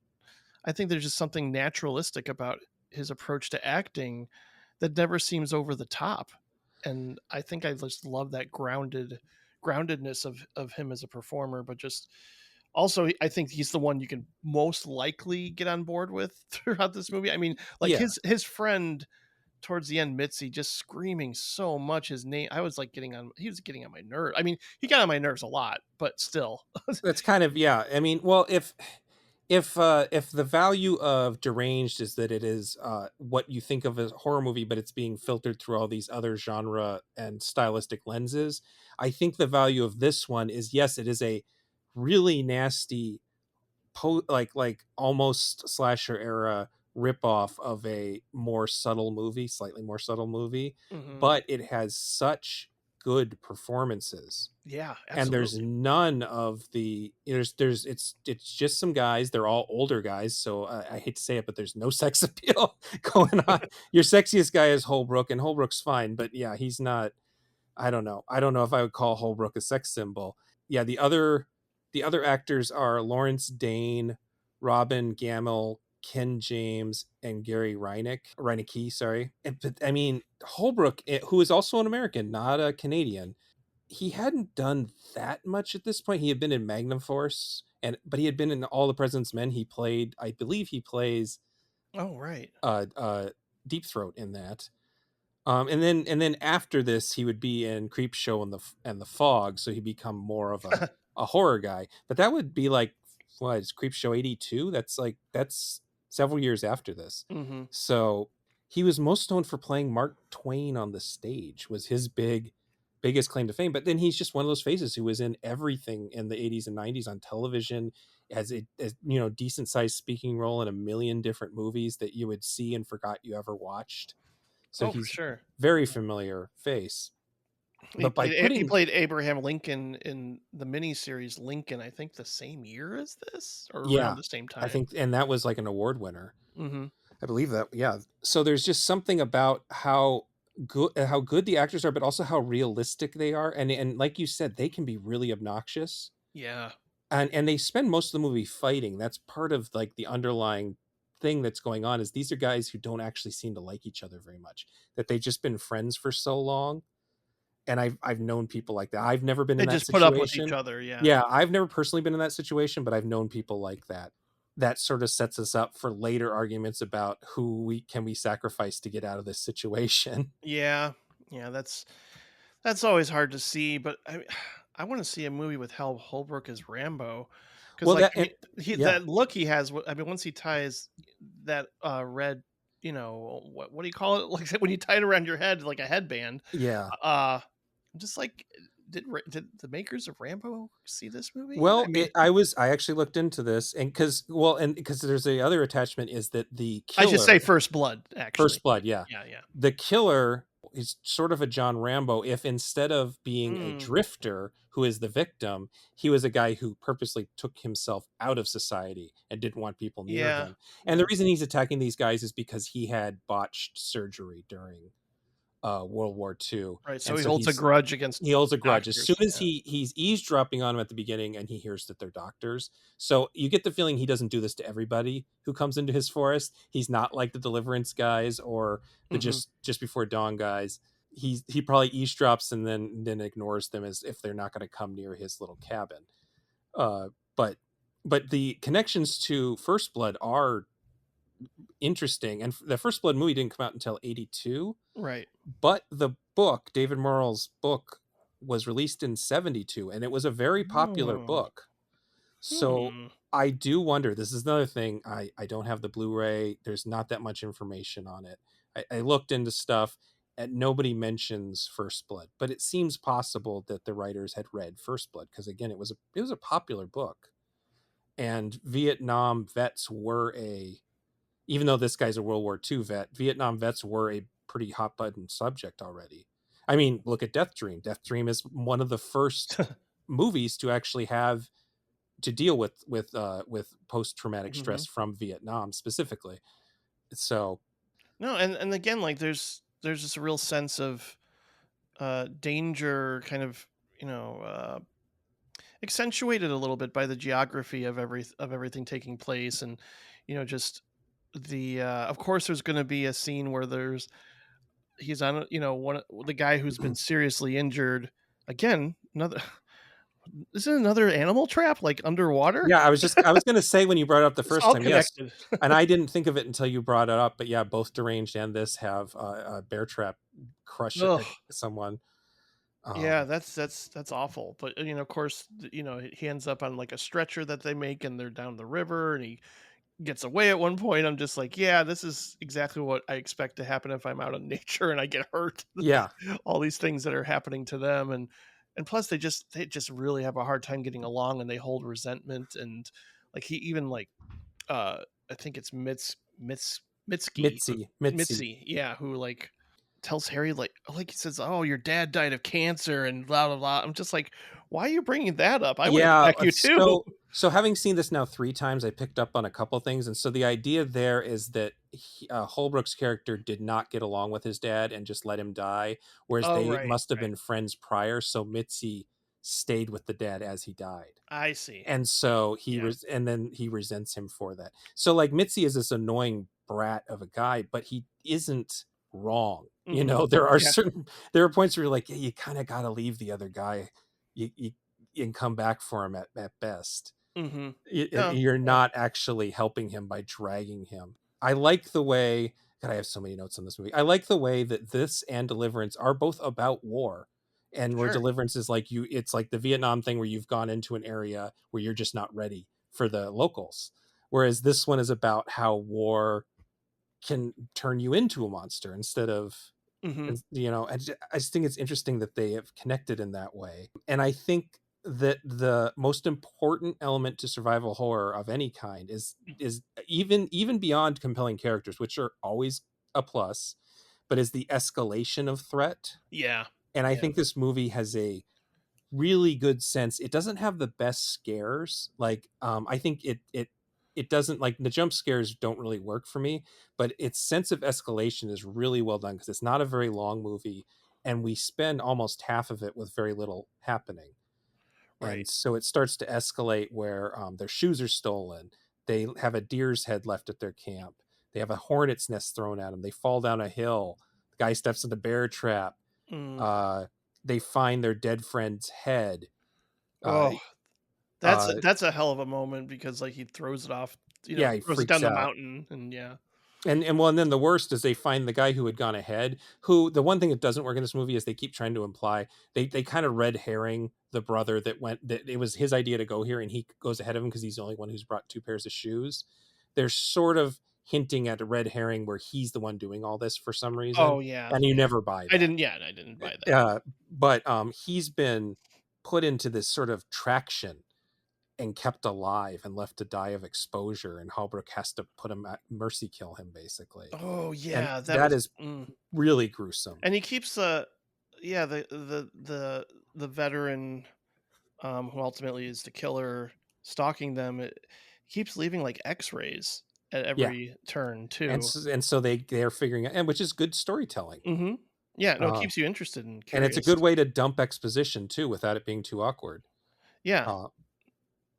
I think there's just something naturalistic about his approach to acting that never seems over the top. And I think I just love that groundedness of him as a performer, but just also I think he's the one you can most likely get on board with throughout this movie. I mean, like yeah, his friend towards the end, Mitzi, just screaming so much his name. I was like he was getting on my nerve. I mean, he got on my nerves a lot, but still. that's kind of, yeah. I mean, well, if the value of Deranged is that it is what you think of as a horror movie, but it's being filtered through all these other genre and stylistic lenses, I think the value of this one is, yes, it is a really nasty like almost slasher era ripoff of a more subtle movie, slightly more subtle movie, Mhm. but it has such good performances. Yeah, And there's absolutely. none of the there's it's just some guys. They're all older guys, so I hate to say it, but there's no sex appeal going on. Your sexiest guy is Holbrook, and Holbrook's fine, but yeah, he's not. I don't know if I would call Holbrook a sex symbol. Yeah, the other actors are Lawrence Dane, Robin Gamel, Ken James, and Gary Reinecke, sorry. But I mean, Holbrook, who is also an American, not a Canadian, he hadn't done that much at this point. He had been in Magnum Force, but he had been in All the President's Men. He played, I believe, he plays Oh, right. uh, uh, Deep Throat in that. And then after this, he would be in Creep Show and the Fog, so he'd become more of a horror guy. But that would be like, what is Creep Show 82? That's several years after this. Mhm. So he was most known for playing Mark Twain on the stage, was his biggest claim to fame. But then he's just one of those faces who was in everything in the 80s and 90s on television, as a decent sized speaking role in a million different movies that you would see and forgot you ever watched. So Oh, for he's sure. very familiar face. He But by played he putting, played Abraham Lincoln in the miniseries Lincoln, I think the same year as this or around yeah, the same I time. think, and that was like an award winner. Mhm. I believe that, yeah. So there's just something about how good the actors are, but also how realistic they are. And like you said, they can be really obnoxious. Yeah. And they spend most of the movie fighting. That's part of like the underlying thing that's going on, is these are guys who don't actually seem to like each other very much. That they've just been friends for so long, and I've known people like that. I've never been They in that just put up with each situation. other, yeah. Yeah, I've never personally been in that situation, but I've known people like that. That sort of sets us up for later arguments about who we sacrifice to get out of this situation. Yeah. Yeah, that's always hard to see, but I want to see a movie with Hal Holbrook as Rambo, because Well, like that I mean, and yeah, that look he has. I mean, once he ties that red, what do you call it? Like when you tie it around your head like a headband. yeah. I'm just like, did the makers of Rambo see this movie? I Well, mean, I actually looked into this, and because there's the other attachment is that the I should say killer, First Blood, actually. First Blood, yeah, Yeah, yeah. the killer, he's sort of a John Rambo if instead of being a Mm, drifter who is the victim, he was a guy who purposely took himself out of society and didn't want people near yeah, him. And the yeah. reason he's attacking these guys is because he had botched surgery during World War II, Right. So and he so holds a grudge against he holds a grudge. As soon doctors. as Yeah. he's eavesdropping on them at the beginning, and he hears that they're doctors, so you get the feeling he doesn't do this to everybody who comes into his forest. He's not like the Deliverance guys or the Hmm. just before dawn guys. He probably eavesdrops and then ignores them as if they're not going to come near his little cabin. Uh, but the connections to First Blood are interesting, and the First Blood movie didn't come out until '82, Right. but the book, David Morrell's book, was released in '72, and it was a very popular Hmm. book. So Hmm. I do wonder, this is another thing, I don't have the Blu-ray, there's not that much information on it. I looked into stuff and nobody mentions First Blood, but it seems possible that the writers had read First Blood because again it was a popular book, and Vietnam vets were a even though this guy's a World War II vet, Vietnam vets were a pretty hot button subject already. I mean, look at Death Dream. Death Dream is one of the first movies to actually have to deal with post traumatic Hmm. stress from Vietnam specifically. So No, and again, like there's this real sense of danger, kind of, you know, accentuated a little bit by the geography of everything taking place, and just the of course there's going to be a scene where he's on the guy who's been seriously injured. Again, another isn't another animal trap like underwater. yeah, I was gonna say when you brought it up the It's first all time, yes, connected. and I didn't think of it until you brought it up. But yeah, both Deranged and this have a bear trap crush Ugh. someone. Yeah, Um, that's awful. But of course, he ends up on like a stretcher that they make, and they're down the river, and he gets away at one point. I'm just like, yeah, this is exactly what I expect to happen if I'm out in nature and I get hurt. yeah, All these things that are happening to them, and plus they just really have a hard time getting along, and they hold resentment, and like he even like I think it's Mitski, Mitzi. Mitzi, yeah, who like tells Harry like he says, "Oh, your dad died of cancer," and blah blah blah. I'm just like, why are you bringing that up? I would Yeah, attack you too. so having seen this now 3 times, I picked up on a couple things, and so the idea there is that Holbrook's character did not get along with his dad and just let him die, whereas Oh, they right, must have right. been friends prior, so Mitzi stayed with the dad as he died. I see. And so Yeah. and then he resents him for that. So like Mitzi is this annoying brat of a guy, but he isn't wrong. You Mhm. know, Yeah. there are points where you're like, yeah, you kind of got to leave the other guy. You and come back for him at best. Mhm. And No, you're yeah, not actually helping him by dragging him. I like the way, God, I have so many notes on this movie. I like the way that this and Deliverance are both about war. And where sure. Deliverance is like it's like the Vietnam thing where you've gone into an area where you're just not ready for the locals. Whereas this one is about how war can turn you into a monster instead of, Mhm. you know, I just think it's interesting that they have connected in that way. And I think that the most important element to survival horror of any kind is even beyond compelling characters, which are always a plus, but is the escalation of threat. Yeah. And I Yeah. think this movie has a really good sense. It doesn't have the best scares. Like I think it doesn't, like, the jump scares don't really work for me, but its sense of escalation is really well done because it's not a very long movie and we spend almost half of it with very little happening. And Right. so it starts to escalate where their shoes are stolen. They have a deer's head left at their camp. They have a hornet's nest thrown at them. They fall down a hill. The guy steps in the bear trap. Mm. uh, they find their dead friend's head. Uh, Oh, that's uh, that's a hell of a moment because, like, he throws it off, yeah, he throws it freaks down the out. mountain, and yeah. And well, and then the worst is they find the guy who had gone ahead. Who, the one thing that doesn't work in this movie is they keep trying to imply they kind of red herring the brother that it was his idea to go here and he goes ahead of him because he's the only one who's brought 2 pairs of shoes. They're sort of hinting at a red herring where he's the one doing all this for some reason, Oh, yeah, and you yeah. never buy I that. didn't yeah, I didn't buy that. But he's been put into this sort of traction and kept alive and left to die of exposure, and Holbrook has to put him at mercy kill him basically. Oh And yeah, that that was. is really gruesome. And he keeps yeah, the veteran who ultimately is the killer stalking them. It keeps leaving like X-rays at Yeah. every turn And too. so they're figuring out, and which is good storytelling. Mm-hmm. Yeah, no, it Uh, keeps you interested and and it's a curious. good way to dump exposition too without it being too awkward. Yeah, Uh,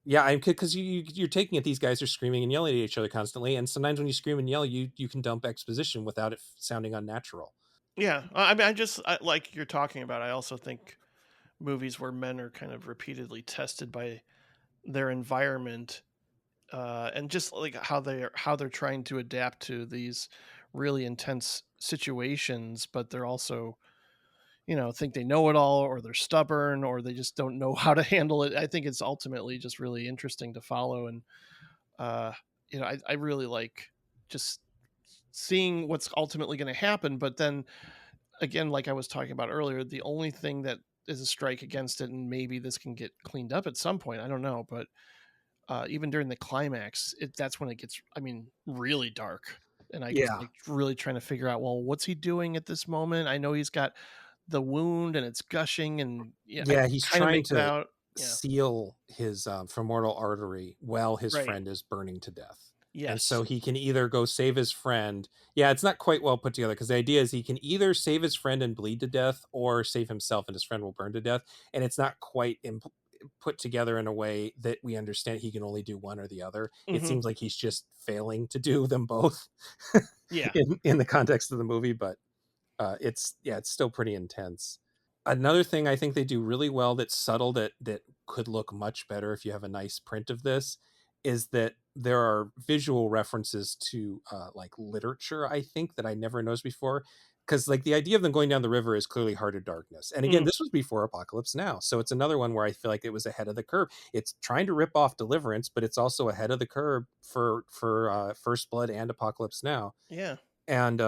yeah, I because you're taking it. These guys are screaming and yelling at each other constantly, and sometimes when you scream and yell, you can dump exposition without it sounding unnatural. yeah. I mean, like you're talking about. I also think movies where men are kind of repeatedly tested by their environment, and just like how they're trying to adapt to these really intense situations, but they're also, think they know it all, or they're stubborn, or they just don't know how to handle it. I think it's ultimately just really interesting to follow. And uh I really like just seeing what's ultimately going to happen. But then again, like I was talking about earlier, the only thing that is a strike against it, and maybe this can get cleaned up at some point, I don't know, but even during the climax, that's when it gets, I mean, really dark. And I was Yeah, like really trying to figure out, well, what's he doing at this moment? I know he's got the wound and it's gushing, and yeah, I yeah, can he's kind of trying make it to out. Yeah. seal his femoral artery while his Right. friend is burning to death. And Yes. so he can either go save his friend. Yeah, it's not quite well put together because the idea is he can either save his friend and bleed to death or save himself and his friend will burn to death. And it's not quite put together in a way that we understand he can only do one or the other. It Hmm. seems like he's just failing to do them both Yeah. in the context of the movie, but it's still pretty intense. Another thing I think they do really well that's subtle that could look much better if you have a nice print of this is that there are visual references to like literature, I think, that I never noticed before. Because like the idea of them going down the river is clearly Heart of Darkness, and again, Mm. this was before Apocalypse Now, so it's another one where I feel like it was ahead of the curve. It's trying to rip off Deliverance, but it's also ahead of the curve for First Blood and Apocalypse Now. Yeah. And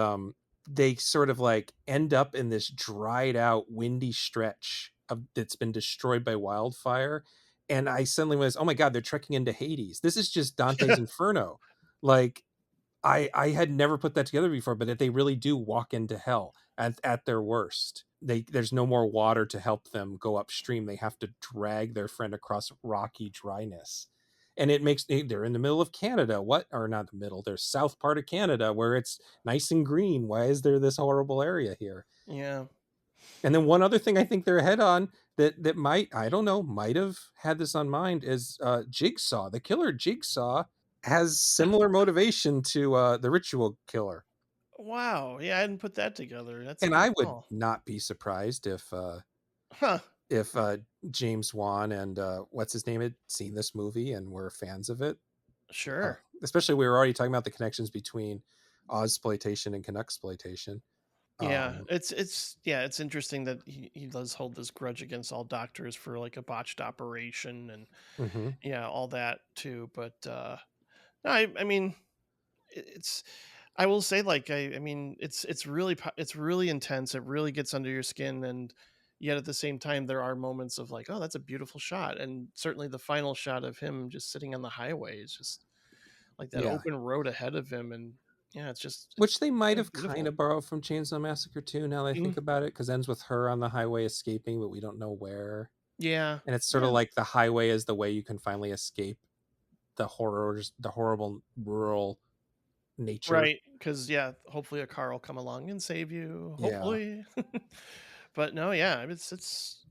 they sort of like end up in this dried out windy stretch that's been destroyed by wildfire, and I suddenly was, oh my god, they're trekking into Hades. This is just Dante's Inferno. Like I had never put that together before, but that they really do walk into hell at their worst. There's no more water to help them go upstream. They have to drag their friend across rocky dryness. And it makes they're in the middle of Canada. What, or not the middle, there's south part of Canada where it's nice and green. Why is there this horrible area here? Yeah. And then one other thing I think they're ahead on that might, I don't know, might have had this on mind is Jigsaw. The killer Jigsaw has similar motivation to the ritual killer. Wow. Yeah, I hadn't put that together. That's a And good I would call. not be surprised Huh. if James Wan and what's his name had seen this movie and were fans of it. Sure. Especially we were already talking about the connections between Ozploitation and Canuxploitation. Yeah, Um, it's interesting that he does hold this grudge against all doctors for like a botched operation, and mhm. yeah, all that too. But no, I mean, it's, I will say, like, I mean, it's really it's really intense. It really gets under your skin, and yet at the same time, there are moments of like, oh, that's a beautiful shot, and certainly the final shot of him just sitting on the highway is just like that Yeah. open road ahead of him, and yeah, Which it's they might kind of have kind beautiful. of borrowed from Chainsaw Massacre too, now that I Mhm. think about it, because ends with her on the highway escaping, but we don't know where. Yeah, And it's sort of yeah. like the highway is the way you can finally escape the horrors, the horrible rural nature. Right, because yeah, hopefully a car will come along and save you, Yeah. hopefully. But no, yeah, it's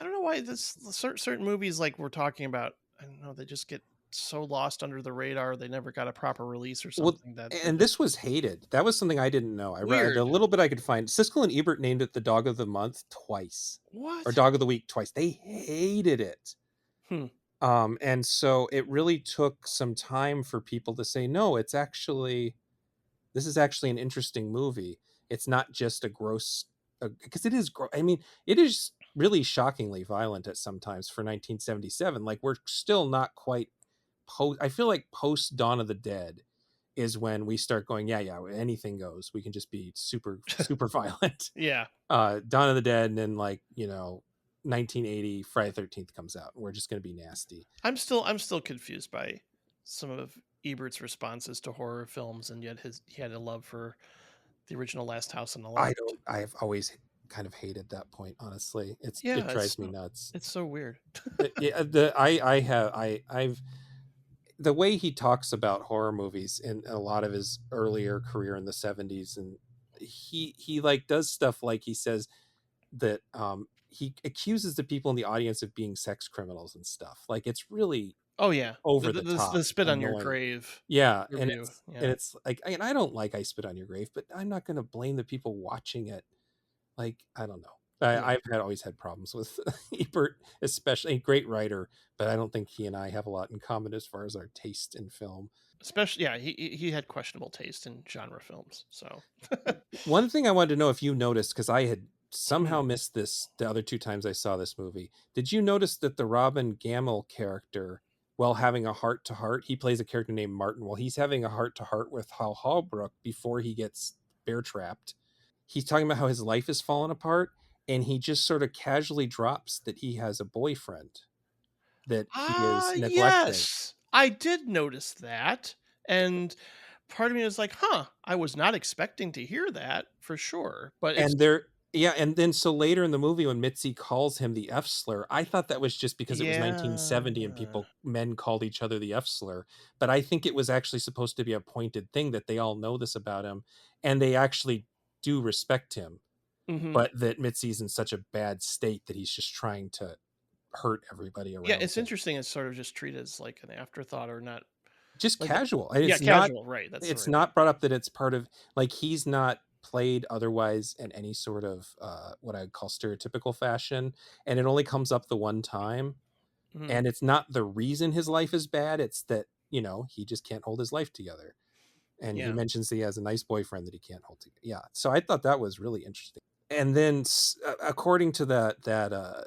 I don't know why certain movies like we're talking about, I don't know, they just get so lost under the radar, they never got a proper release or Well, something, that they're and just this was hated. That was something I didn't know. I read weird. the little bit I could find. Siskel and Ebert named it the Dog of the Month twice, or What? Dog of the Week twice. They hated it. Hmm. And so it really took some time for people to say, no, this is actually an interesting movie. It's not just a gross, because it is. I mean, it is really shockingly violent at sometimes for 1977. Like we're still not quite post. I feel like post Dawn of the Dead is when we start going, yeah, yeah, anything goes. We can just be super, super violent. Yeah. Dawn of the Dead, and then like 1980 Friday 13th comes out, and we're just going to be nasty. I'm still confused by some of Ebert's responses to horror films, and yet he had a love for the original Last House on the Left. I've always kind of hated that point, honestly. It Yeah, drives me nuts. it's so weird. Yeah, I've the way he talks about horror movies in a lot of his earlier career in the 70s, and he like does stuff like he says that he accuses the people in the audience of being sex criminals and stuff. Like it's really Oh yeah, over the the top spit on your annoying. grave Yeah, review. and Yeah, it's like, and I don't like I Spit on Your Grave, but I'm not going to blame the people watching it. Like, I don't know. yeah. Always had problems with Ebert, especially a great writer, but I don't think he and I have a lot in common as far as our taste in film. Especially, yeah, he had questionable taste in genre films. So, One thing I wanted to know if you noticed, because I had Mhm. somehow missed this the other two times I saw this movie. Did you notice that the Robin Gamel character, while having a heart to heart, he plays a character named Martin. Well, he's having a heart to heart with Hal Holbrook before he gets bear trapped. He's talking about how his life has fallen apart, and he just sort of casually drops that he has a boyfriend that he is neglecting. Yes, I did notice that, and part of me was like, "Huh, I was not expecting to hear that for sure." But it's And there, yeah, and then so later in the movie when Mitzi calls him the F slur, I thought that was just because it was yeah. 1970 and men called each other the F slur, but I think it was actually supposed to be a pointed thing that they all know this about him, and they actually do respect him, Mhm. but that Mitzi's in such a bad state that he's just trying to hurt everybody Yeah, around it's him. interesting. It's sort of just treated as like an afterthought or not Just like casual, and yeah, casual, right, that's the it's right not brought up that it's part of, like, he's not played otherwise in any sort of what I'd call stereotypical fashion, and it only comes up the one time, Mhm. and it's not the reason his life is bad, it's that, he just can't hold his life together, and he Yeah. mentions he has a nice boyfriend that he can't hold together. Yeah, so I thought that was really interesting. And then according to that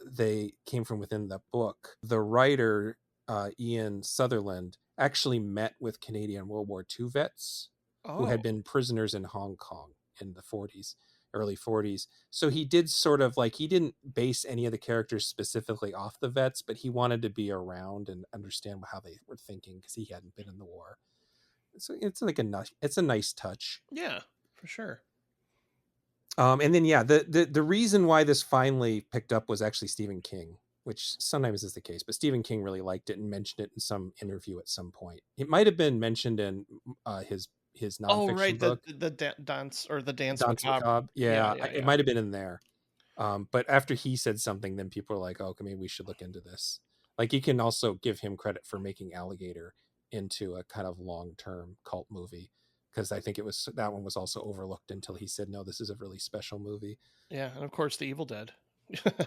they came from within the book, the writer Ian Sutherland actually met with Canadian World War II vets who Oh. had been prisoners in Hong Kong in the 40s, early 40s. So he did sort of like, he didn't base any of the characters specifically off the vets, but he wanted to be around and understand how they were thinking because he hadn't been in the war. So it's like it's a nice touch. Yeah, for sure. And then yeah, the reason why this finally picked up was actually Stephen King, which sometimes is the case, but Stephen King really liked it and mentioned it in some interview at some point. It might have been mentioned in his Oh, right, nonfiction book, dance or the dance Danse macabre. Macabre. Yeah, Yeah, yeah, it yeah. might have been in there. But after he said something, then people were like, "Oh, okay, maybe we should look into this." Like, you can also give him credit for making Alligator into a kind of long-term cult movie, because I think that one was also overlooked until he said, "No, this is a really special movie." Yeah, and of course, The Evil Dead.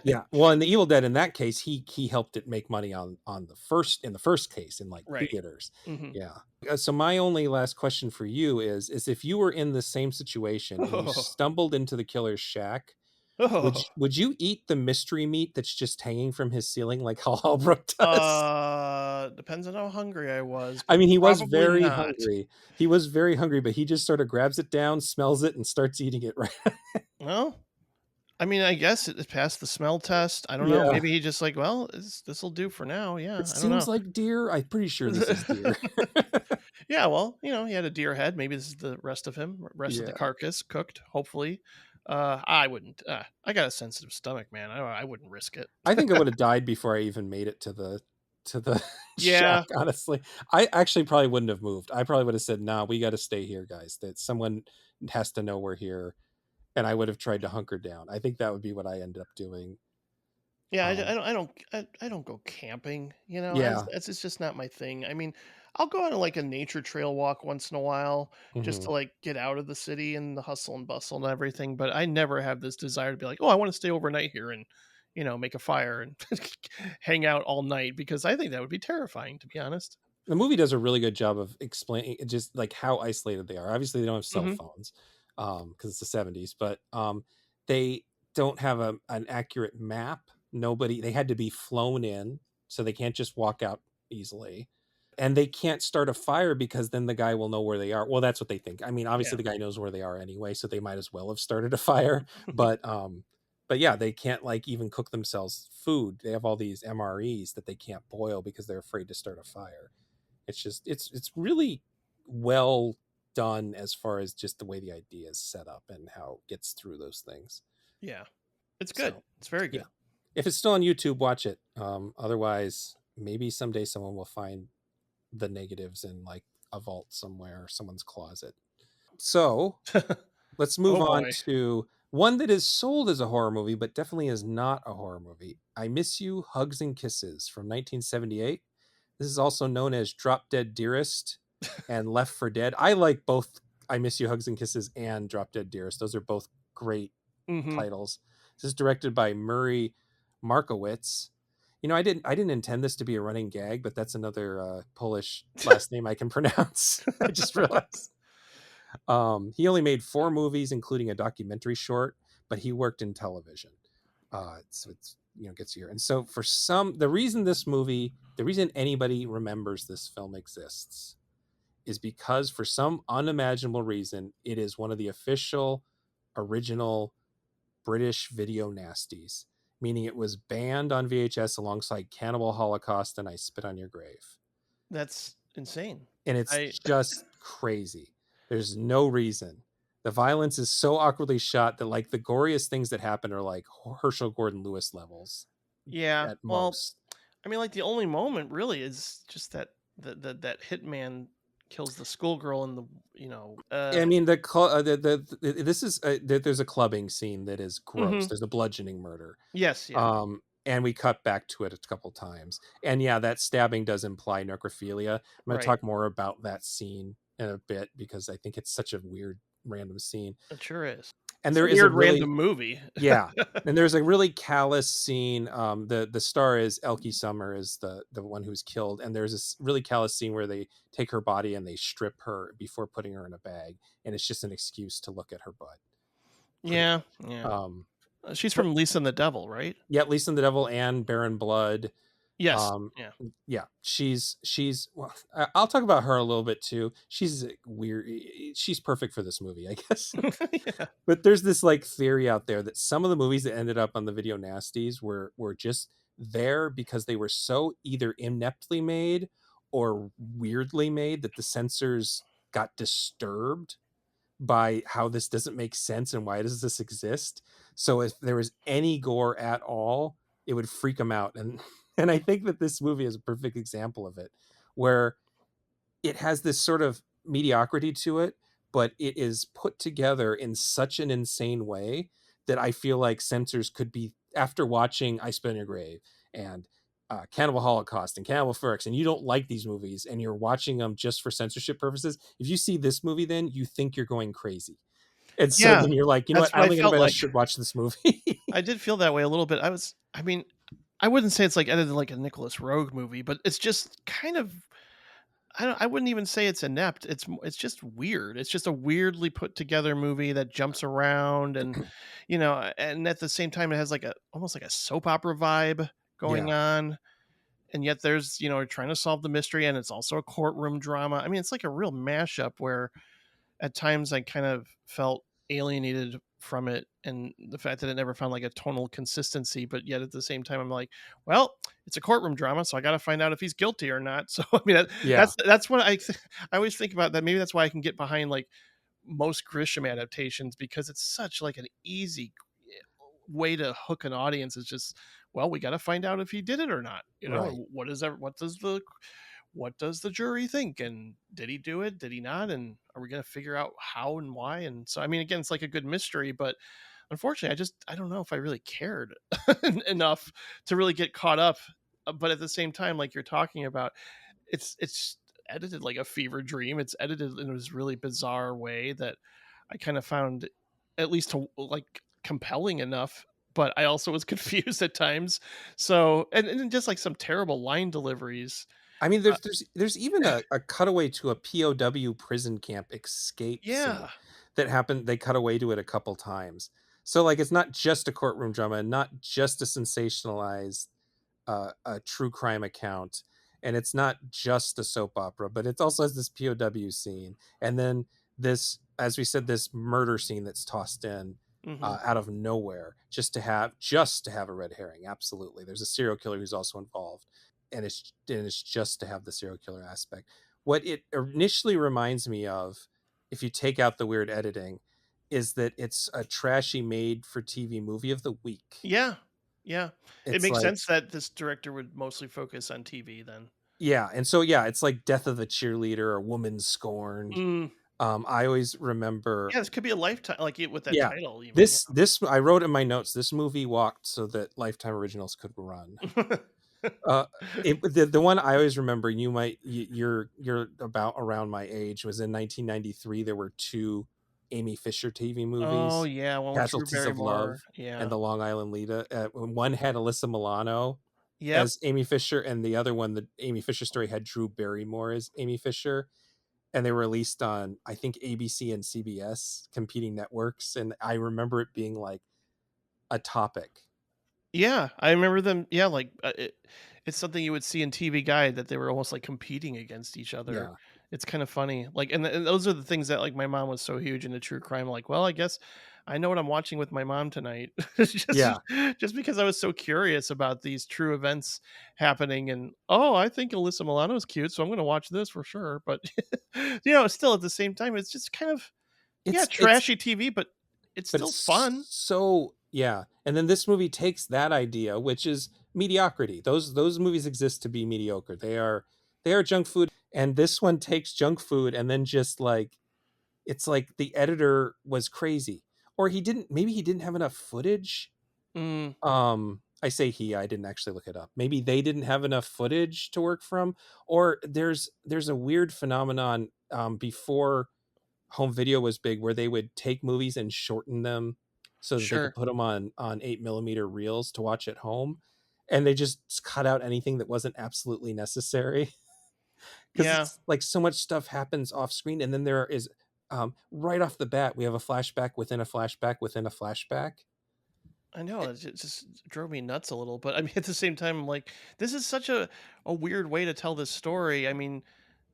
Yeah, well, in the Evil Dead, in that case, he helped it make money on the first case in like Right. theaters. Mhm. Yeah. So my only last question for you is if you were in the same situation and you Oh. stumbled into the killer's shack, Oh. would you eat the mystery meat that's just hanging from his ceiling like Hal Holbrook does? Depends on how hungry I was, I but mean, he was probably very not. hungry. He was very hungry, but he just sort of grabs it down, smells it, and starts eating it right. Well, I mean, I guess it passed the smell test. I don't know. Yeah. Maybe he just like, well, this'll do for now. It Yeah, I don't seems know. like deer. I'm pretty sure this is deer. Yeah, well, he had a deer head. Maybe this is the rest of him, rest of the Yeah. carcass cooked. Hopefully, I wouldn't. I got a sensitive stomach, man. I wouldn't risk it. I think I would have died before I even made it to the shack, Yeah, honestly. I actually probably wouldn't have moved. I probably would have said, "Nah, we got to stay here, guys. That someone has to know we're here." And I would have tried to hunker down. I think that would be what I ended up doing. yeah. Um, I don't go camping. yeah. It's just not my thing. I mean, I'll go on like a nature trail walk once in a while just Mhm. to like get out of the city and the hustle and bustle and everything. But I never have this desire to be like, oh, I want to stay overnight here and make a fire and hang out all night because I think that would be terrifying, to be honest. The movie does a really good job of explaining just like how isolated they are. Obviously, they don't have cell Hmm. phones because it's the 70s, but they don't have an accurate map. They had to be flown in, so they can't just walk out easily. And they can't start a fire because then the guy will know where they are. Well, that's what they think. I mean, Yeah. obviously the guy knows where they are anyway, so they might as well have started a fire. But but yeah, they can't like even cook themselves food. They have all these MREs that they can't boil because they're afraid to start a fire. It's just it's really well done as far as just the way the idea is set up and how it gets through those things. Yeah, it's good. So It's very yeah, good. if it's still on YouTube, watch it. Otherwise, maybe someday someone will find the negatives in like a vault somewhere or someone's closet. So let's move Oh on boy. to one that is sold as a horror movie, but definitely is not a horror movie. I Miss You, Hugs and Kisses from 1978. This is also known as Drop Dead Dearest and Left for Dead. I like both I Miss You, Hugs and Kisses and Drop Dead Dearest. Those are both great Mm-hmm. titles. This is directed by Murray Markowitz. You know, I didn't intend this to be a running gag, but that's another Polish last name I can pronounce. I just realized. He only made 4 movies, including a documentary short, but he worked in television. So it's gets here. And so for the reason anybody remembers this film exists is because for some unimaginable reason, it is one of the official original British video nasties, meaning it was banned on VHS alongside Cannibal Holocaust and I Spit on Your Grave. That's insane. And it's I just crazy. There's no reason. The violence is so awkwardly shot that like the goriest things that happen are like Herschel Gordon Lewis levels yeah. at Well, most. I mean, like the only moment really is just that that hitman kills the schoolgirl in the I mean, this is there's a clubbing scene that is gross. mhm. There's a bludgeoning murder, Yes, yeah, and we cut back to it a couple times. And yeah, that stabbing does imply necrophilia. I'm going to right. talk more about that scene in a bit because I think it's such a weird, random scene. It sure is. And It's a there is a weird random really movie. Yeah, and there's a really callous scene. The star is Elkie Summer is the one who's killed, and there's this really callous scene where they take her body and they strip her before putting her in a bag, and it's just an excuse to look at her butt, pretty Yeah, much. yeah. She's But from Lisa and the Devil, right? yeah, Lisa and the Devil and Baron Blood. Yes. um Yeah. yeah, she's well, I'll talk about her a little bit too. She's weird. She's perfect for this movie, I guess. Yeah. But there's this like theory out there that some of the movies that ended up on the video nasties were just there because they were so either ineptly made or weirdly made that the censors got disturbed by how this doesn't make sense and why does this exist. So if there was any gore at all, it would freak them out. And and I think that this movie is a perfect example of it, where it has this sort of mediocrity to it, but it is put together in such an insane way that I feel like censors could be, after watching I Spit on Your Grave and Cannibal Holocaust and Cannibal Ferox, and you don't like these movies and you're watching them just for censorship purposes, if you see this movie, then you think you're going crazy. And so Yeah. then you're like, you know That's what? I what I don't think felt anybody else like. should watch this movie. I did feel that way a little bit. I mean, I wouldn't say it's like edited like a Nicholas Rogue movie, but it's just kind of I wouldn't even say it's inept. It's just weird. It's just a weirdly put together movie that jumps around and and at the same time it has like a almost like a soap opera vibe going Yeah. on. And yet there's, trying to solve the mystery and it's also a courtroom drama. I mean, it's like a real mashup where at times I kind of felt alienated from it and the fact that it never found like a tonal consistency, but yet at the same time I'm like, well, it's a courtroom drama, so I got to find out if he's guilty or not. So I mean Yeah. that's what I always think about that. Maybe that's why I can get behind like most Grisham adaptations because it's such like an easy way to hook an audience is just, well, we got to find out if he did it or not, Right. and what does the jury think, and did he do it, did he not, and are we going to figure out how and why? And so I mean, again, it's like a good mystery, but unfortunately I don't know if I really cared enough to really get caught up. But at the same time, like you're talking about, it's edited like a fever dream. It's edited in this really bizarre way that I kind of found at least to like compelling enough, but I also was confused at times. So and just like some terrible line deliveries. I mean, Uh, there's even a cutaway to a POW prison camp escape scene yeah. that happened. They cut away to it a couple times. So like, it's not just a courtroom drama, and not just a sensationalized a true crime account, and it's not just a soap opera, but it also has this POW scene, and then this, as we said, this murder scene that's tossed in Hmm. out of nowhere, just to have a red herring. Absolutely, there's a serial killer who's also involved, and it's just to have the serial killer aspect. What it initially reminds me of, if you take out the weird editing, is that it's a trashy made for TV movie of the week. Yeah, yeah. It It's makes like, sense that this director would mostly focus on TV then. yeah, and so yeah, it's like Death of the Cheerleader or Woman Scorned. Mm. I always remember, Yeah, this could be a lifetime, like it with that yeah, title even. this I wrote in my notes. This movie walked so that Lifetime Originals could run. Yeah. Uh, the one I always remember, you're about around my age, was in 1993. There were two Amy Fisher TV Oh movies, yeah, one with Drew Casualties of Barrymore. Love and Yeah. The Long Island Leader. One had Alyssa Milano Yep. as Amy Fisher, and the other one, the Amy Fisher story, had Drew Barrymore as Amy Fisher. And they were released on, I think, ABC and CBS, competing networks. And I remember it being like a topic. Yeah, I remember them. Yeah, like it's something you would see in TV Guide that they were almost like competing against each other. Yeah, It's kind of funny. Like, and those are the things that like my mom was so huge into true crime. Like, well, I guess I know what I'm watching with my mom tonight, yeah. just because I was so curious about these true events happening. And oh, I think Alyssa Milano is cute, so I'm going to watch this for sure. But still at the same time, it's just kind of yeah, It's trashy TV, but it's but still it's fun. so, yeah. And then this movie takes that idea, which is mediocrity. Those movies exist to be mediocre. They are junk food, and this one takes junk food and then just like, it's like the editor was crazy, or maybe he didn't have enough footage. Mm, I say I didn't actually look it up. Maybe they didn't have enough footage to work from, or there's a weird phenomenon, before home video was big, where they would take movies and shorten them so that they could sure. put them on 8 millimeter reels to watch at home, and they just cut out anything that wasn't absolutely necessary. Because Yeah. it's like so much stuff happens off screen, and then there is, right off the bat, we have a flashback within a flashback within a flashback. I know Eh, it just drove me nuts a little, but I mean, at the same time, I'm like, this is such a weird way to tell this story. I mean,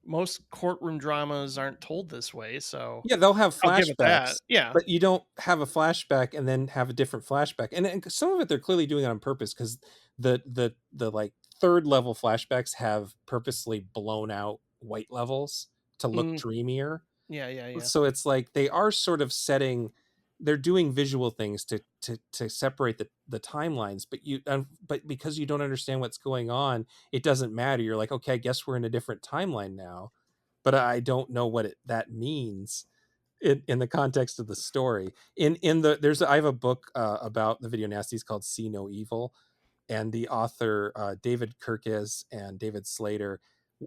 most courtroom dramas aren't told this way, so yeah, they'll have I'll give it that. flashbacks, Yeah. but you don't have a flashback and then have a different flashback. And some of it they're clearly doing it on purpose, because the like third level flashbacks have purposely blown out white levels to look Mm, dreamier. yeah, yeah, yeah. So it's like they are sort of they're doing visual things to separate the timelines, but but because you don't understand what's going on, it doesn't matter. You're like, okay, I guess we're in a different timeline now, but I don't know what that means in the context of the story. In the there's I have a book, about the video nasties, called See No Evil, and the author, David Kirkes and David Slater,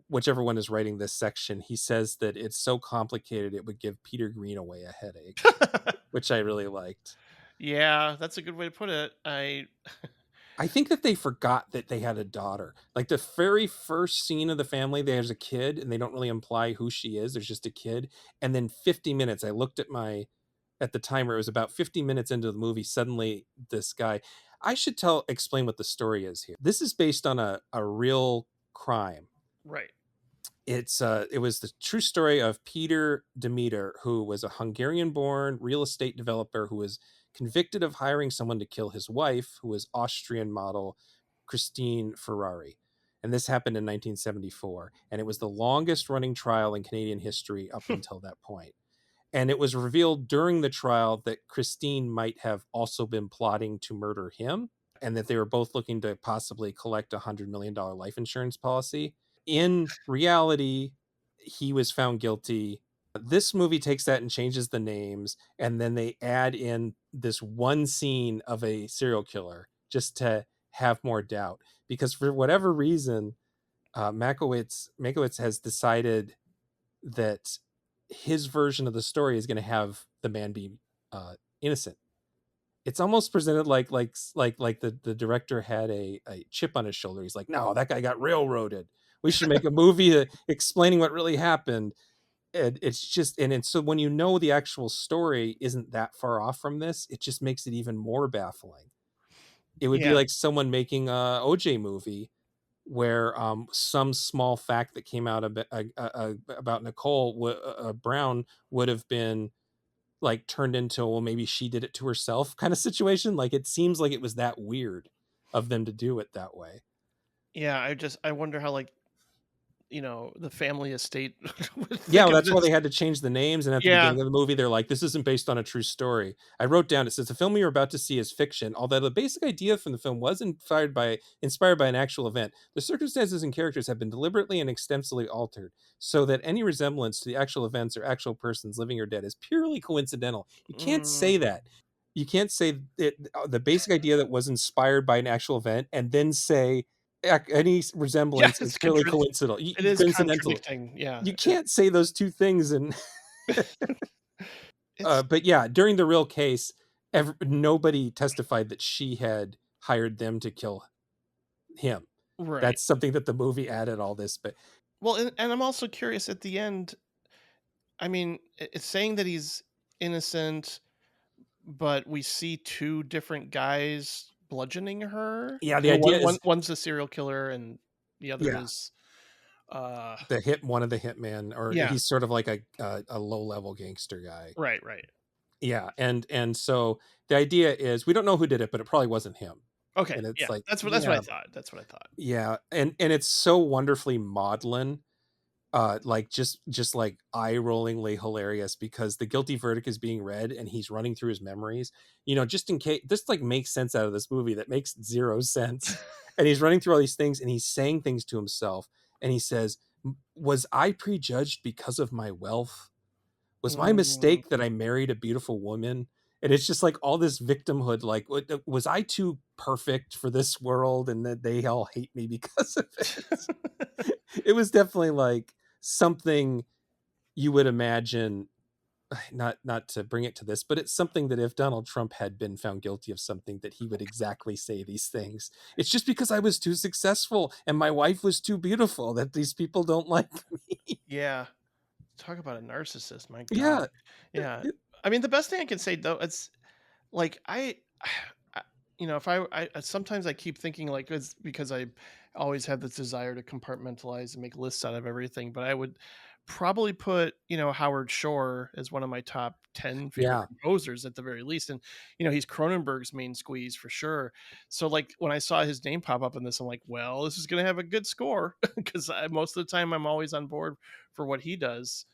whichever one is writing this section, he says that it's so complicated it would give Peter Greenaway a headache, which I really liked. Yeah, that's a good way to put it. I think that they forgot that they had a daughter. Like the very first scene of the family, there's a kid, and they don't really imply who she is. There's just a kid, and then 50 minutes. I looked at the timer. It was about 50 minutes into the movie. Suddenly, this guy. I should explain what the story is here. This is based on a real crime. Right. It was the true story of Peter Demeter, who was a Hungarian-born real estate developer who was convicted of hiring someone to kill his wife, who was Austrian model Christine Ferrari. And this happened in 1974, and it was the longest running trial in Canadian history up until that point. And it was revealed during the trial that Christine might have also been plotting to murder him, and that they were both looking to possibly collect $100 million life insurance policy. In reality, he was found guilty. This movie takes that and changes the names, and then they add in this one scene of a serial killer just to have more doubt. Because for whatever reason, Makowitz has decided that his version of the story is going to have the man be, innocent. It's almost presented like the director had a chip on his shoulder. He's like, no, that guy got railroaded. We should make a movie explaining what really happened. And so when you know the actual story isn't that far off from this, it just makes it even more baffling. It would be Yeah. like someone making a OJ movie where, some small fact that came out about Nicole Brown would have been like turned into, well, maybe she did it to herself kind of situation. Like it seems like it was that weird of them to do it that way. Yeah, I wonder how, like, the family estate would Yeah, think well, of that's why this. they had to change the names, and at the Yeah. beginning of the movie, they're like, "This isn't based on a true story." I wrote down, it says, "The film you're about to see is fiction, although the basic idea from the film was inspired by an actual event. The circumstances and characters have been deliberately and extensively altered, so that any resemblance to the actual events or actual persons, living or dead, is purely coincidental." You can't Mm, say that. You can't say it, the basic idea that was inspired by an actual event, and then say any yeah, resemblance is it's purely coincidental. it is Coincidental. contradicting. Yeah. You can't say those two things. And It's but yeah, during the real case, nobody testified that she had hired them to kill him. right. That's something that the movie added all this, but Well, and I'm also curious at the end. I mean, it's saying that he's innocent, but we see two different guys bludgeoning her. yeah, the idea is, One's a serial killer, and the other yeah, is, uh, one of the hitmen, or yeah, he's sort of like a low level gangster guy. right, right. Yeah, and so the idea is we don't know who did it, but it probably wasn't him. Okay, And it's yeah, like, that's what yeah, I thought. That's what I thought. yeah, and it's so wonderfully maudlin, like just like eye rollingly hilarious, because the guilty verdict is being read and he's running through his memories, just in case this like makes sense out of this movie that makes zero sense. And he's running through all these things and he's saying things to himself, and he says, Was I prejudged because of my wealth? Was my Mm. mistake that I married a beautiful woman? And it's just like all this victimhood, like, was I too perfect for this world and that they all hate me because of it? It was definitely like something you would imagine, not to bring it to this, but it's something that if Donald Trump had been found guilty of something, that he would exactly say these things. It's just because I was too successful and my wife was too beautiful that these people don't like me. Yeah, talk about a narcissist. My God. Yeah. Yeah, I mean, the best thing I can say though, it's like I if sometimes I keep thinking like it's because I always have this desire to compartmentalize and make lists out of everything, but I would probably put, Howard Shore as one of my top 10 favorite Yeah. composers at the very least. And, he's Cronenberg's main squeeze for sure. So like when I saw his name pop up in this, I'm like, well, this is going to have a good score because most of the time I'm always on board for what he does.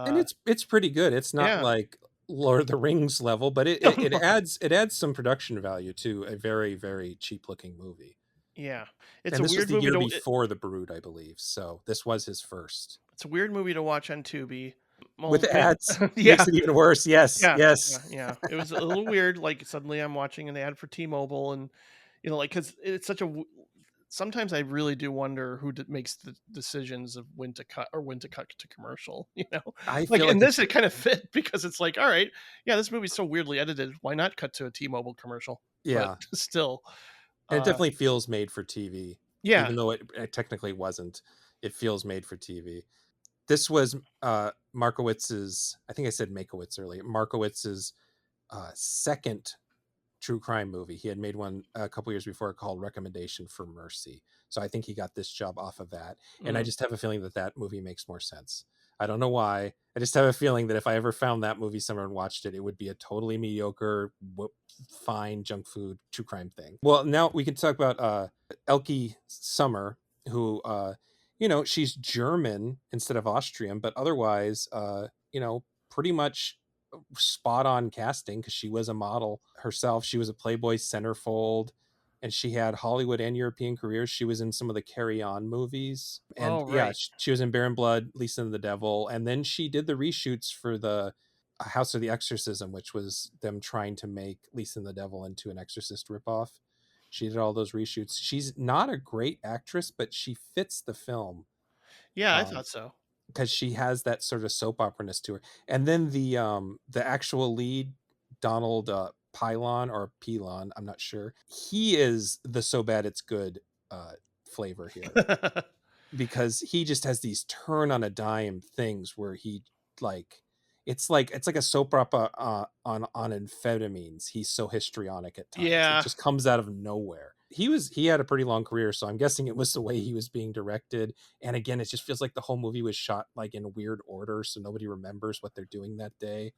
And Uh, it's pretty good. It's not yeah. like Lord of the Rings level, but it, No, it, it no. adds some production value to a very, very cheap looking movie. Yeah. It's And a this was weird the movie year to before The Brood, I believe. So this was his first. It's a weird movie to watch on Tubi. With Well, ads, makes yeah, it even worse. Yes, yeah, yes. yeah, yeah. It was a little weird. Like suddenly I'm watching an ad for T-Mobile, and like because it's such a. Sometimes I really do wonder who makes the decisions of when to cut or when to cut to commercial. I Like feel in like this it's, it kind of fit because it's like, all right, yeah, this movie's so weirdly edited. Why not cut to a T-Mobile commercial? But yeah. still, And it uh, definitely feels made for TV, yeah. even though it technically wasn't. It feels made for TV. This was Markowitz's, I think I said Makowitz earlier, Markowitz's second true crime movie. He had made one a couple years before called Recommendation for Mercy. So I think he got this job off of that. And I Mm. just have a feeling that that movie makes more sense. I don't know why. I just have a feeling that if I ever found that movie somewhere and watched it, it would be a totally mediocre, fine junk food true crime thing. Well, now we can talk about Elke Summer, who, she's German instead of Austrian, but otherwise, pretty much spot on casting because she was a model herself. She was a Playboy centerfold, and she had Hollywood and European careers. She was in some of the Carry On movies, and Oh, yeah, right. she was in Baron Blood, Lisa and the Devil, and then she did the reshoots for the House of the Exorcism, which was them trying to make Lisa and the Devil into an Exorcist ripoff. She did all those reshoots. She's not a great actress, but she fits the film. Yeah, I Um, thought so. because she has that sort of soap opera-ness to her. And then the actual lead, Donald Pylon or Pelon, I'm not sure. He is the so bad it's good flavor here, because he just has these turn on a dime things where he like it's like a soap opera on amphetamines. He's so histrionic at times. It Yeah. just comes out of nowhere. He had a pretty long career, so I'm guessing it was the way he was being directed. And again, it just feels like the whole movie was shot like in weird order, so nobody remembers what they're doing that day.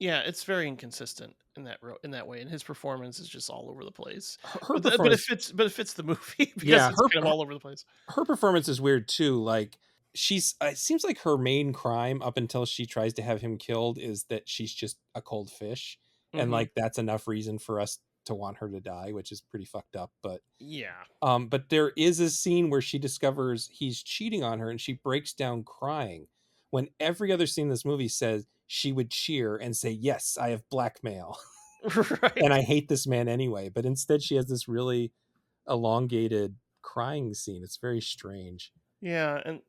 Yeah, it's very inconsistent in that way, and his performance is just all over the place. Her But performance, it fits the movie because yeah, it's kind of all over the place. her performance is weird too. Like she's, it seems like her main crime up until she tries to have him killed is that she's just a cold fish, and Hmm. like that's enough reason for us to want her to die, which is pretty fucked up. Yeah. But there is a scene where she discovers he's cheating on her and she breaks down crying when every other scene in this movie says she would cheer and say, "Yes, I have blackmail." And Right. I hate this man anyway. But instead, she has this really elongated crying scene. It's very strange. Yeah, and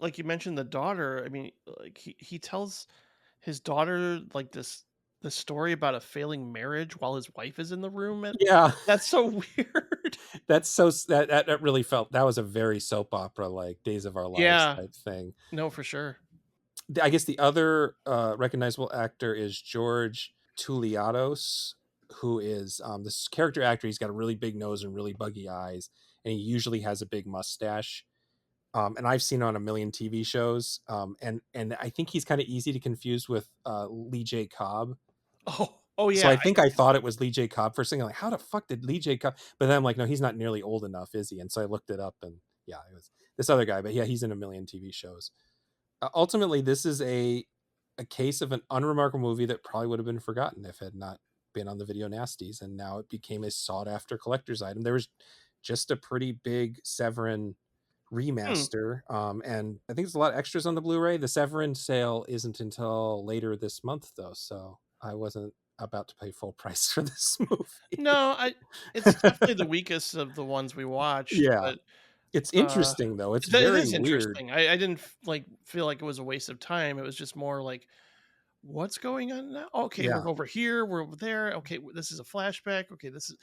like you mentioned, the daughter. I mean, like he tells his daughter like this story about a failing marriage while his wife is in the room. Yeah, That's so weird. that's so that really felt, that was a very soap opera like Days of Our Lives Yeah. type thing. No, for sure. I guess the other recognizable actor is George Touliados, who is this character actor. He's got a really big nose and really buggy eyes, and he usually has a big mustache. And I've seen him on a million TV shows. And I think he's kind of easy to confuse with Lee J. Cobb. Oh So yeah. I think I thought it was Lee J. Cobb for a second. Like, how the fuck did Lee J. Cobb? But then I'm like, no, he's not nearly old enough, is he? And so I looked it up, and yeah, it was this other guy. But yeah, he's in a million TV shows. Ultimately, this is a case of an unremarkable movie that probably would have been forgotten if it had not been on the video nasties, and now it became a sought after collector's item. There was just a pretty big Severin Hmm. remaster, and I think there's a lot of extras on the Blu-ray. The Severin sale isn't until later this month though, so I wasn't about to pay full price for this movie. No, I. It's definitely the weakest of the ones we watched, Yeah, but it's uh, interesting though. It's it very is weird. interesting. I didn't feel like it was a waste of time. It was just more like, what's going on now? Okay, Yeah, we're over here. We're over there. Okay, this is a flashback. Okay, this is,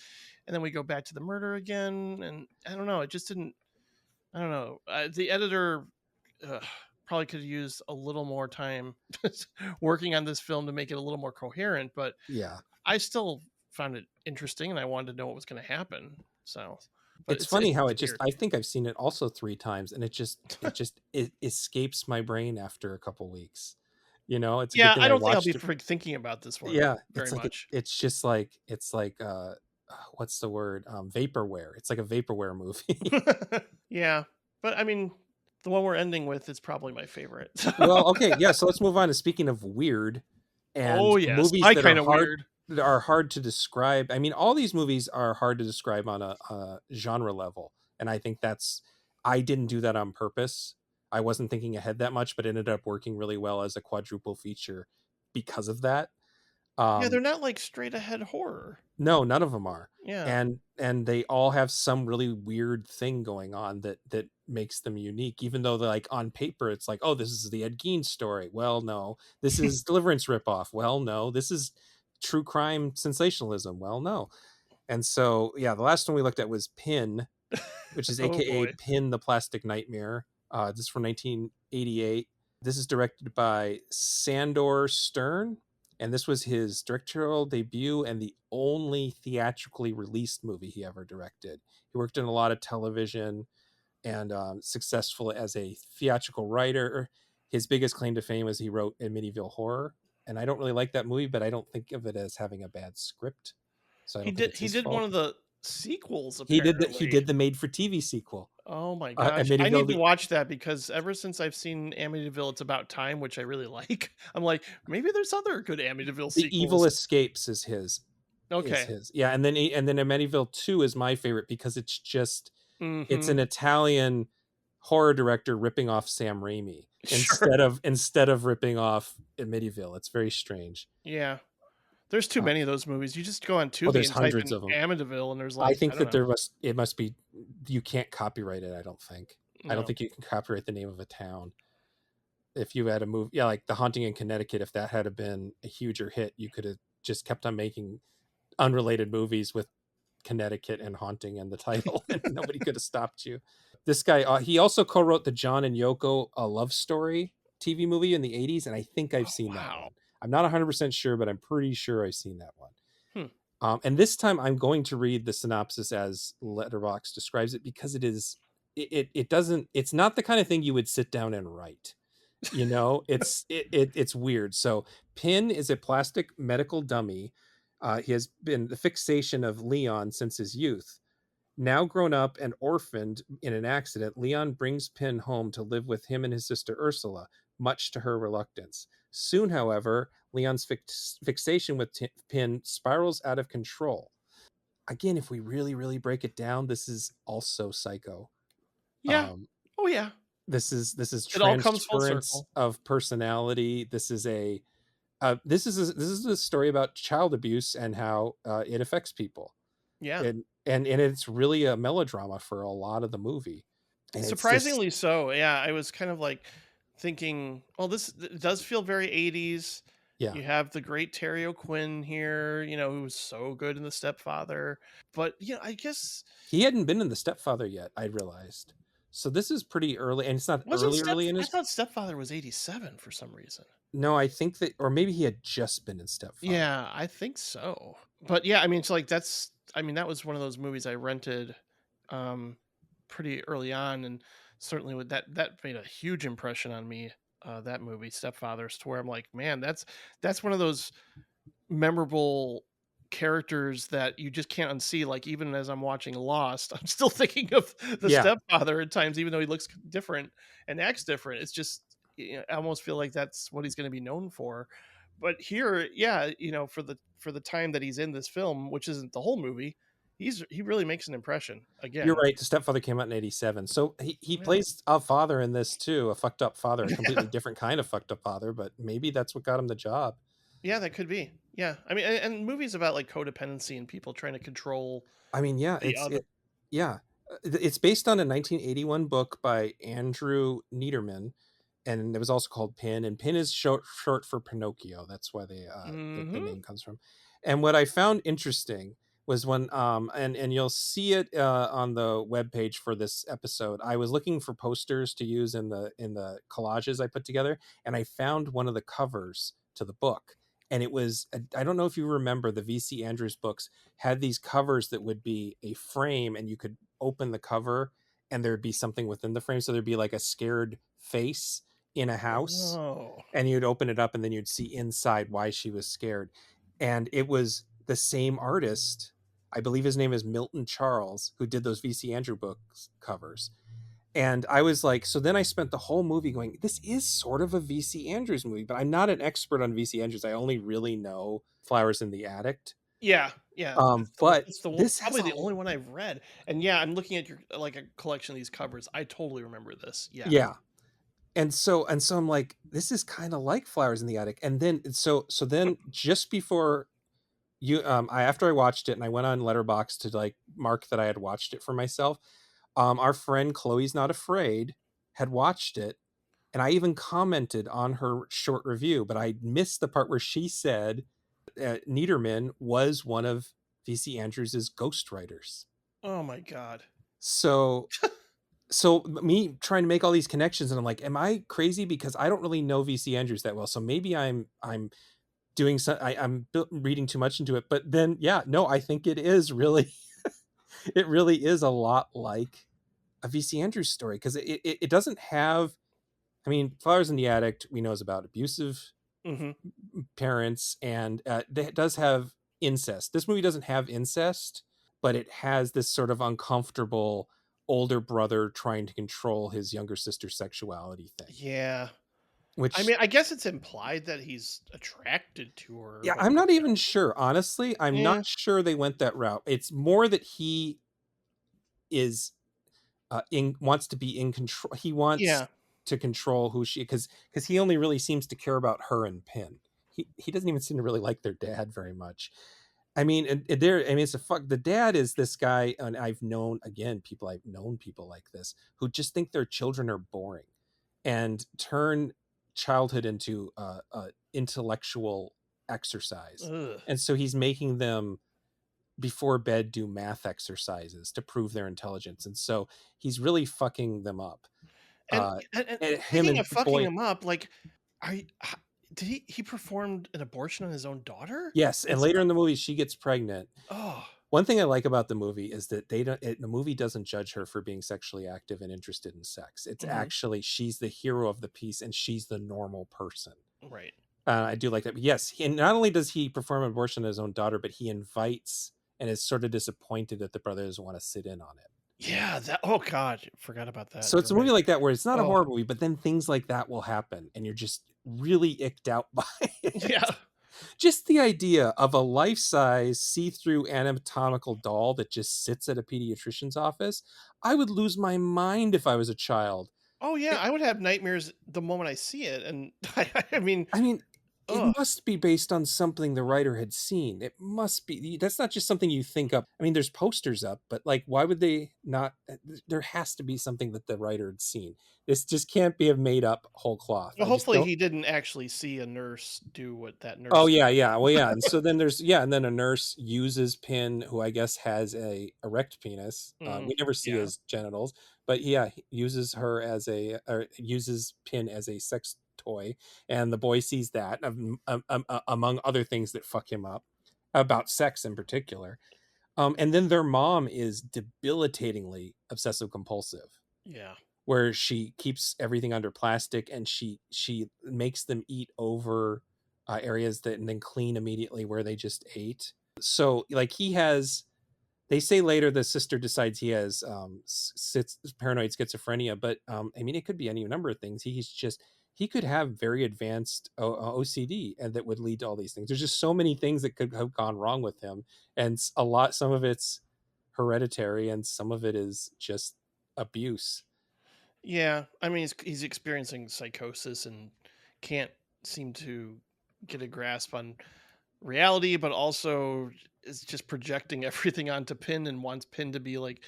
and then we go back to the murder again. And I don't know. It just didn't. I don't know. The editor uh, probably could have used a little more time working on this film to make it a little more coherent. But yeah. I still found it interesting, and I wanted to know what was going to happen. So, but It's funny how it's it just, weird. I think I've seen it also 3 times, and it escapes my brain after a couple weeks. You know, it's a good Yeah, thing I I don't think I'll be watched it. thinking about this one Yeah, very much. it's just like what's the word? Vaporware. It's like a vaporware movie. Yeah, but I mean, the one we're ending with is probably my favorite. So. Well, okay, yeah, so let's move on to speaking of weird Oh and yes, movies my kind of weird. that are hard to describe. I mean, all these movies are hard to describe on a genre level, and I think that's, I didn't do that on purpose. I wasn't thinking ahead that much, but it ended up working really well as a quadruple feature because of that. Yeah, they're Um, not like straight ahead horror. no, none of them are, Yeah. and they all have some really weird thing going on that makes them unique. Even though they're like on paper, it's like, oh, this is the Ed Gein story. Well, no, this is Deliverance ripoff. Well, no, this is true crime sensationalism. Well, no. And so, yeah, the last one we looked at was Pin, which is Oh AKA boy. Pin the Plastic Nightmare. This is from 1988. This is directed by Sandor Stern, and this was his directorial debut and the only theatrically released movie he ever directed. He worked in a lot of television and successful as a theatrical writer. His biggest claim to fame is he wrote Amityville Horror, and I don't really like that movie, but I don't think of it as having a bad script, so I don't think it's He his did one fault. of the sequels He apparently. did the made for TV sequel. Oh my gosh. I Amityville need to the watch that because ever since I've seen Amityville It's About Time, which I really like, I'm like, maybe there's other good Amityville Evil sequels. Escapes is his, Okay. yeah, and then Amityville 2 is my favorite because it's just, it's Mhm. an Italian horror director ripping off Sam Raimi Sure. instead of ripping off Amityville. It's very strange. Yeah. There's too Uh, many of those movies. You just go on oh, Tubi there's and type hundreds in of them. Amityville and there's I like, think I don't that know. it must be, you can't copyright it. I don't think. I don't No. think you can copyright the name of a town. If you had a movie, yeah, like The Haunting in Connecticut, if that had been a huger hit, you could have just kept on making unrelated movies with Connecticut and haunting in the title, and nobody could have stopped you. This guy, he also co-wrote the John and Yoko A Love Story TV movie in the 80s, and I think I've Oh, seen that wow. one. I'm not 100% sure, but I'm pretty sure I've seen that one. Hmm. And this time I'm going to read the synopsis as Letterboxd describes it, because it is, it doesn't, it's not the kind of thing you would sit down and write. You know, it's weird. So Pin is a plastic medical dummy. He has been the fixation of Leon since his youth. Now grown up and orphaned in an accident, Leon brings Pin home to live with him and his sister Ursula, much to her reluctance. Soon, however, Leon's fixation with Pin spirals out of control. Again, if we really, really break it down, this is also Psycho. Yeah. Um, Oh yeah. this is It all comes full transference circle. of personality. This is a story about child abuse and how it affects people, Yeah. and it's really a melodrama for a lot of the movie, and it's just Surprisingly so. Yeah, I was kind of like thinking, well, this it does feel very 80s. yeah. You have the great Terry O'Quinn here, who was so good in The Stepfather. But, I guess He hadn't been in The Stepfather yet, I realized. So this is pretty early, and it's not wasn't Step early in I his. thought Stepfather was 87 for some reason. No, I think that, or maybe he had just been in Stepfather. Yeah, I think so. But yeah, I mean, it's like that was one of those movies I rented um pretty early on, and certainly with that made a huge impression on me. That movie, Stepfathers, to where I'm like, man, that's one of those memorable characters that you just can't unsee. Like, even as I'm watching Lost, I'm still thinking of the Yeah, stepfather at times, even though he looks different and acts different. It's just, I almost feel like that's what he's going to be known for. But here, yeah, for the time that he's in this film, which isn't the whole movie, he really makes an impression you're again. right. The Stepfather came out in '87, so he Yeah. plays a father in this too, a fucked up father, a completely different kind of fucked up father. But maybe that's what got him the job. Yeah, that could be. Yeah, I mean, and movies about like codependency and people trying to control I mean, yeah, the other. yeah, it's based on a 1981 book by Andrew Niederman, and it was also called Pin. And Pin is short for Pinocchio. That's why the Hmm. name comes from. And what I found interesting was when and you'll see it on the webpage for this episode. I was looking for posters to use in the collages I put together, and I found one of the covers to the book. And it was, I don't know if you remember, the VC Andrews books had these covers that would be a frame, and you could open the cover and there'd be something within the frame. So there'd be like a scared face in a house, Oh. and you'd open it up and then you'd see inside why she was scared. And it was the same artist, I believe his name is Milton Charles, who did those VC Andrew books covers. And I was like, so then I spent the whole movie going, this is sort of a VC Andrews movie, but I'm not an expert on VC Andrews. I only really know Flowers in the Attic. Yeah, yeah, But that's the one, this has probably a, the only one I've read, and yeah, I'm looking at your like a collection of these covers. I totally remember this. Yeah. yeah. And so I'm like, this is kind of like Flowers in the Attic. And then then just before after I watched it and I went on Letterbox to like mark that I had watched it for myself, our friend Chloe's Not Afraid had watched it, and I even commented on her short review, but I missed the part where she said Niederman was one of VC Andrews's ghostwriters. Oh my god. So me trying to make all these connections, and I'm like, am I crazy because I don't really know VC Andrews that well? So maybe I'm doing some, I'm reading too much into it. But then yeah, no, I think it is really it really is a lot like a VC Andrews story, because it doesn't have, I mean, Flowers in the Attic we know is about abusive Mhm. parents, and it does have incest. This movie doesn't have incest, but it has this sort of uncomfortable older brother trying to control his younger sister's sexuality thing, Yeah. I which, mean, I guess it's implied that he's attracted to her, yeah, but I'm not even sure, honestly. I'm yeah. not sure they went that route. It's more that he is in wants to be in control. He wants Yeah. to control who she, because he only really seems to care about her and Pin. He doesn't even seem to really like their dad very much. I mean, and there, I mean, it's a fuck. The dad is this guy, and I've known people like this who just think their children are boring and turn childhood into intellectual exercise. Ugh. And so he's making them before bed do math exercises to prove their intelligence, and so he's really fucking them up. And Uh, and and him speaking and of the fucking boy, him up, like, are you, did he performed an abortion on his own daughter? yes, and Is later that in the movie she gets pregnant. oh. One thing I like about the movie is that the movie doesn't judge her for being sexually active and interested in sex. It's Hmm. actually, she's the hero of the piece and she's the normal person. Right. I do like that. But yes, and not only does he perform abortion on his own daughter, but he invites and is sort of disappointed that the brother doesn't want to sit in on it. Yeah. That. Oh God, forgot about that. So You're it's a movie right. like that where it's not a Oh. horror movie, but then things like that will happen and you're just really icked out by it. Yeah. Just the idea of a life-size see-through anatomical doll that just sits at a pediatrician's office, I would lose my mind if I was a child. Oh yeah. Eh, I would have nightmares the moment I see it, and I mean, I mean, it ugh. must be based on something the writer had seen. It must be. That's not just something you think up. I mean, there's posters up, but like, why would they not? There has to be something that the writer had seen. This just can't be a made up whole cloth. Well, I just hopefully don't. he didn't actually see a nurse do what that Oh nurse. yeah, yeah. Well, yeah. And so then there's, yeah, and then a nurse uses Pin, who I guess has a erect penis. Mhm. We never see Yeah. his genitals, but yeah, he uses her as a, or uses Pin as a sex toy, and the boy sees that, among other things that fuck him up about sex in particular. And then their mom is debilitatingly obsessive compulsive, Yeah. where she keeps everything under plastic and she makes them eat over areas that, and then clean immediately where they just ate. So like he has, they say later the sister decides he has paranoid schizophrenia, but I mean it could be any number of things. He's just, he could have very advanced OCD, and that would lead to all these things. There's just so many things that could have gone wrong with him, and a lot, some of it's hereditary and some of it is just abuse. Yeah. I mean, he's experiencing psychosis and can't seem to get a grasp on reality, but also is just projecting everything onto Pin and wants Pin to be like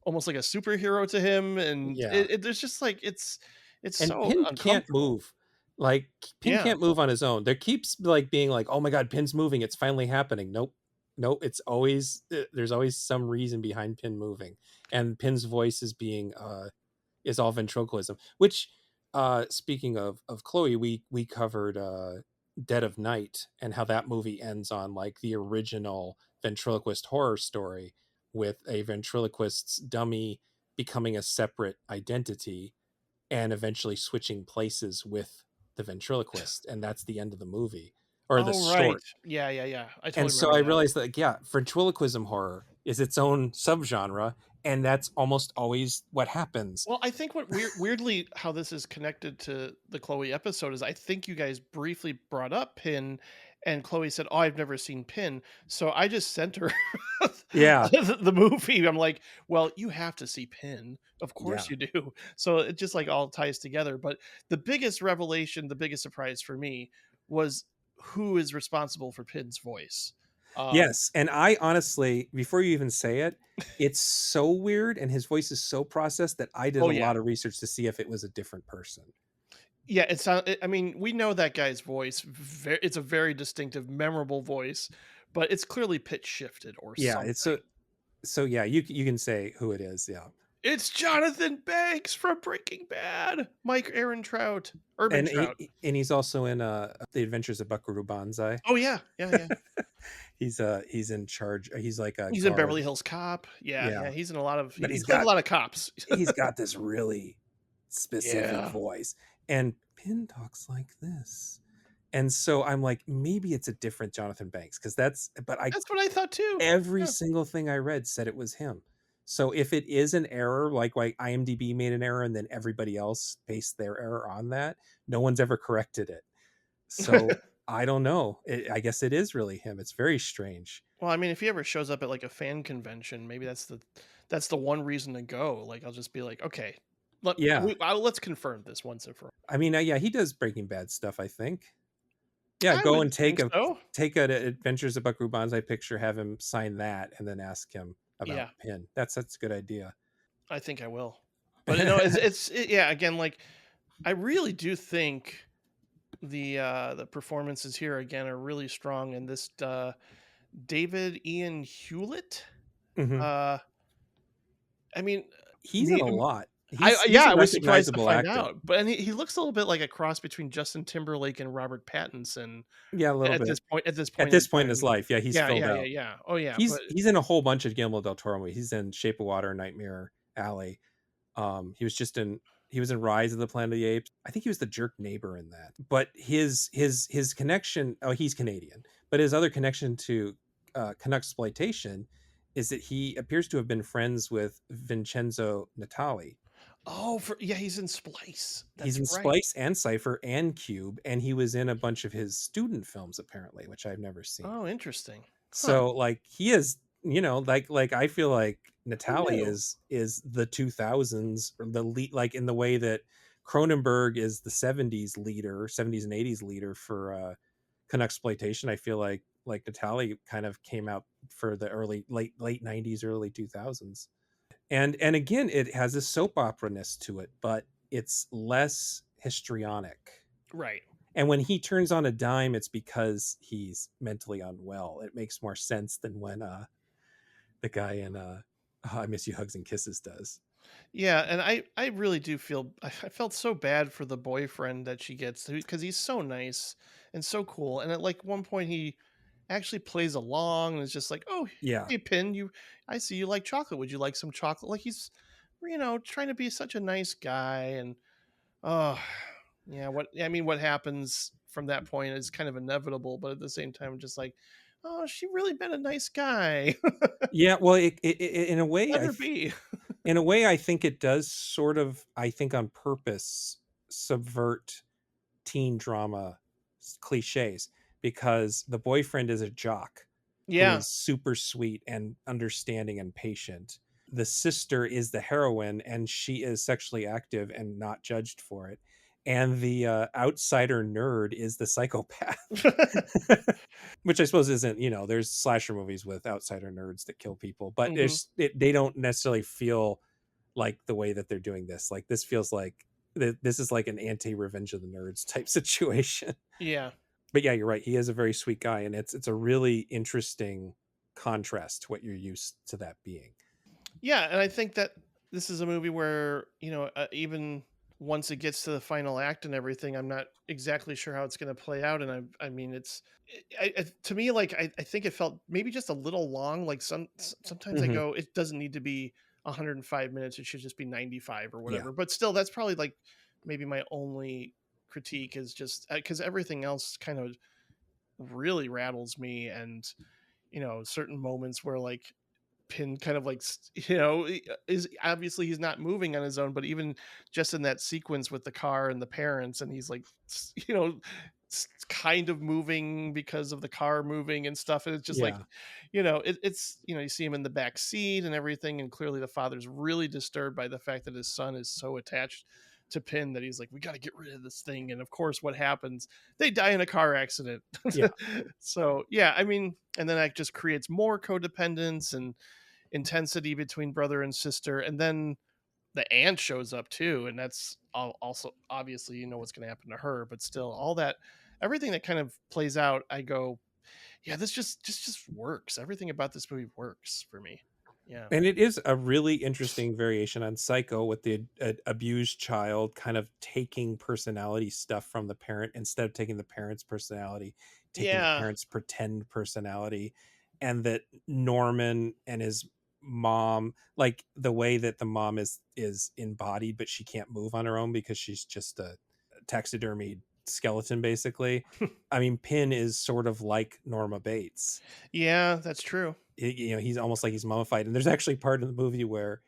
almost like a superhero to him. And Yeah. there's just like it's And so Pin can't uncomfortable. move. Like Pin Yeah. can't move on his own. There keeps like being like, "Oh my god, Pin's moving. It's finally happening." Nope. Nope, it's always there's always some reason behind Pin moving. And Pin's voice is being is all ventriloquism, which speaking of Chloe, we covered Dead of Night and how that movie ends on like the original ventriloquist horror story, with a ventriloquist's dummy becoming a separate identity and eventually switching places with the ventriloquist, and that's the end of the movie or the Oh right. story. Yeah, yeah, yeah. I And totally so remember I that. realized that, like, yeah, ventriloquism horror is its own subgenre, and that's almost always what happens. Well, I think what weirdly how this is connected to the Chloe episode is I think you guys briefly brought up Pin, and Chloe said, "Oh, I've never seen Pin," so I just sent her Yeah, the movie. I'm like, "Well, you have to see Pin, of yeah. course you do." So it just like all ties together. But the biggest revelation, the biggest surprise for me was who is responsible for Pin's voice. Um, Yes, and I honestly, before you even say it, it's so weird, and his voice is so processed that I did oh a yeah, lot of research to see if it was a different person. yeah, it sound I mean, we know that guy's voice, it's a very distinctive, memorable voice, but it's clearly pitch shifted or Yeah, it's so, something. so yeah, you can say who it is, yeah. It's Jonathan Banks from Breaking Bad. Mike Aaron Trout. Urban And Trout. and he's also in The Adventures of Buckaroo Banzai. Oh, yeah. Yeah, yeah. He's in charge. He's like a He's in guard. Beverly Hills Cop. Yeah, Yeah, yeah, he's in a lot of but he plays a lot of cops. he's got this really specific Yeah. voice, and Pin talks like this. And so I'm like, maybe it's a different Jonathan Banks, because that's, but I, That's what I thought too. every Yeah. single thing I read said it was him. So if it is an error, like IMDb made an error and then everybody else based their error on that, no one's ever corrected it. So I don't know. I guess it is really him. It's very strange. Well, I mean, if he ever shows up at, like, a fan convention, maybe that's the one reason to go. Like, I'll just be like, "Okay, Yeah. let's confirm this once and for all." I mean, yeah, he does Breaking Bad stuff, I think. Yeah, I go would and think so. take a Adventures of Buckaroo Banzai picture, have him sign that, and then ask him about Yeah, Pin. That's a good idea. I think I will. But, yeah, again, like, I really do think the performances here, again, are really strong, and this, David Ian Hewlett, Mhm. uh, I mean, He's in me a lot. He's Yeah, a I was surprised to recognizable find actor. out, but and he looks a little bit like a cross between Justin Timberlake and Robert Pattinson Yeah, a little at bit. this At point in this point in his time. life, yeah, he's Yeah, filled yeah, yeah, out. yeah. Oh, yeah, but He's in a whole bunch of Guillermo del Toro movies. He's in Shape of Water, Nightmare Alley. He was just in he was in Rise of the Planet of the Apes. I think he was the jerk neighbor in that. But his connection, oh, he's Canadian, but his other connection to Canuxploitation is that he appears to have been friends with Vincenzo Natali. oh, yeah, he's in Splice. He's That's in right. Splice and Cypher and Cube, and he was in a bunch of his student films apparently, which I've never seen. Oh, interesting. Huh. So like he is, like I feel like Who Natali knew? is the 2000s or the lead, like in the way that Cronenberg is the 70s leader, 70s and 80s leader for Canuxploitation. I feel like Natali kind of came out for the late 90s, early 2000s. And again, it has a soap opera-ness to it, but it's less histrionic. Right. And when he turns on a dime, it's because he's mentally unwell. It makes more sense than when the guy in I Miss You Hugs and Kisses does. Yeah, and I really do feel I felt so bad for the boyfriend that she gets because he's so nice and so cool, and at like one point he actually plays along and is just like, "Oh, Yeah. hey Pin, I see you like chocolate. Would you like some chocolate?" Like he's trying to be such a nice guy, and oh, yeah, what happens from that point is kind of inevitable, but at the same time just like, "Oh, she really been a nice guy." Yeah, well, in a way Let her be. in a way I think it does sort of, I think on purpose, subvert teen drama cliches, because the boyfriend is a jock who Yeah. is super sweet and understanding and patient. The sister is the heroine and she is sexually active and not judged for it. And the outsider nerd is the psychopath. Which I suppose isn't, there's slasher movies with outsider nerds that kill people, but Mhm. they don't necessarily feel like the way that they're doing this. Like this feels like this is like an anti Revenge of the Nerds type situation. Yeah. But yeah, you're right. He is a very sweet guy, and it's a really interesting contrast to what you're used to that being. Yeah, and I think that this is a movie where, even once it gets to the final act and everything, I'm not exactly sure how it's going to play out. And I mean, to me, like, I think it felt maybe just a little long. Like sometimes I Hmm. go, it doesn't need to be 105 minutes. It should just be 95 or Yeah, whatever. But still, that's probably like maybe my only critique is just because everything else kind of really rattles me. And, certain moments where like Pin kind of like is obviously he's not moving on his own, but even just in that sequence with the car and the parents, and he's like kind of moving because of the car moving and stuff, and it's just like yeah, it's you see him in the back seat and everything, and clearly the father's really disturbed by the fact that his son is so attached to Pin that he's like, we got to get rid of this thing. And of course what happens, they die in a car accident. yeah. So yeah, I mean, and then that just creates more codependence and intensity between brother and sister. And then the aunt shows up too, and that's also obviously what's going to happen to her, but still all that, everything that kind of plays out, I go, yeah, this just works. Everything about this movie works for me. Yeah. And it is a really interesting variation on Psycho, with the abused child kind of taking personality stuff from the parent instead of taking the parent's personality, taking the Yeah. parent's pretend personality. And that Norman and his mom, like the way that the mom is embodied, but she can't move on her own because she's just a taxidermied skeleton, basically. I mean, Pin is sort of like Norma Bates. Yeah, that's true. He's almost like he's mummified. And there's actually part of the movie where,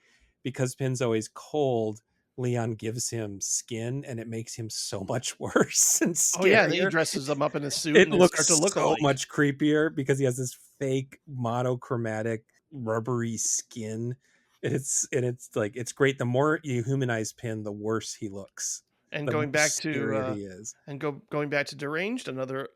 because Pin's always cold, Leon gives him skin and it makes him so much worse and Oh yeah, and then he scarier. dresses them up in a suit It and they start to looks look so alike. much creepier because he has this fake monochromatic rubbery skin. And it's like, it's great. The more you humanize Pin, the worse he looks, And the more going back to scarier he is. going back to Deranged, another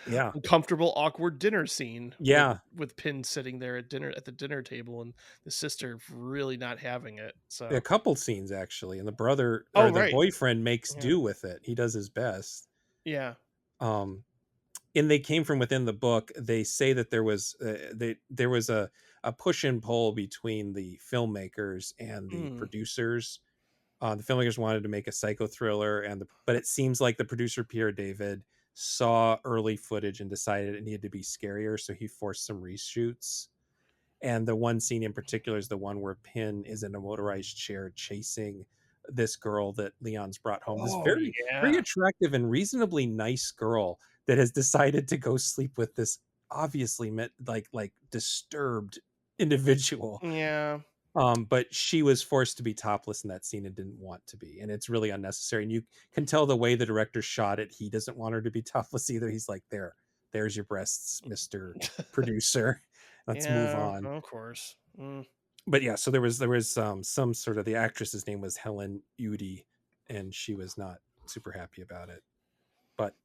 Yeah, uncomfortable, awkward dinner scene with yeah. Pin sitting there at the dinner table, and the sister really not having it. A So, couple scenes actually, and the brother or oh the right, boyfriend makes yeah, do with it. He does his best. yeah, um and They Came From Within, the book, they say that there was a push and pull between the filmmakers and the mm, producers, The filmmakers wanted to make a psycho thriller, but it seems like the producer Pierre David saw early footage and decided it needed to be scarier, so he forced some reshoots. And the one scene in particular is the one where Pin is in a motorized chair chasing this girl that Leon's brought home. This Oh very yeah. attractive and reasonably nice girl that has decided to go sleep with this obviously like disturbed individual. Yeah. But she was forced to be topless in that scene and didn't want to be, and it's really unnecessary. And you can tell the way the director shot it, he doesn't want her to be topless either. He's like, there's your breasts, Mr. Producer. Let's move Yeah, on. of course. But yeah, so there was some sort of, the actress's name was Helen Udy, and she was not super happy about it. But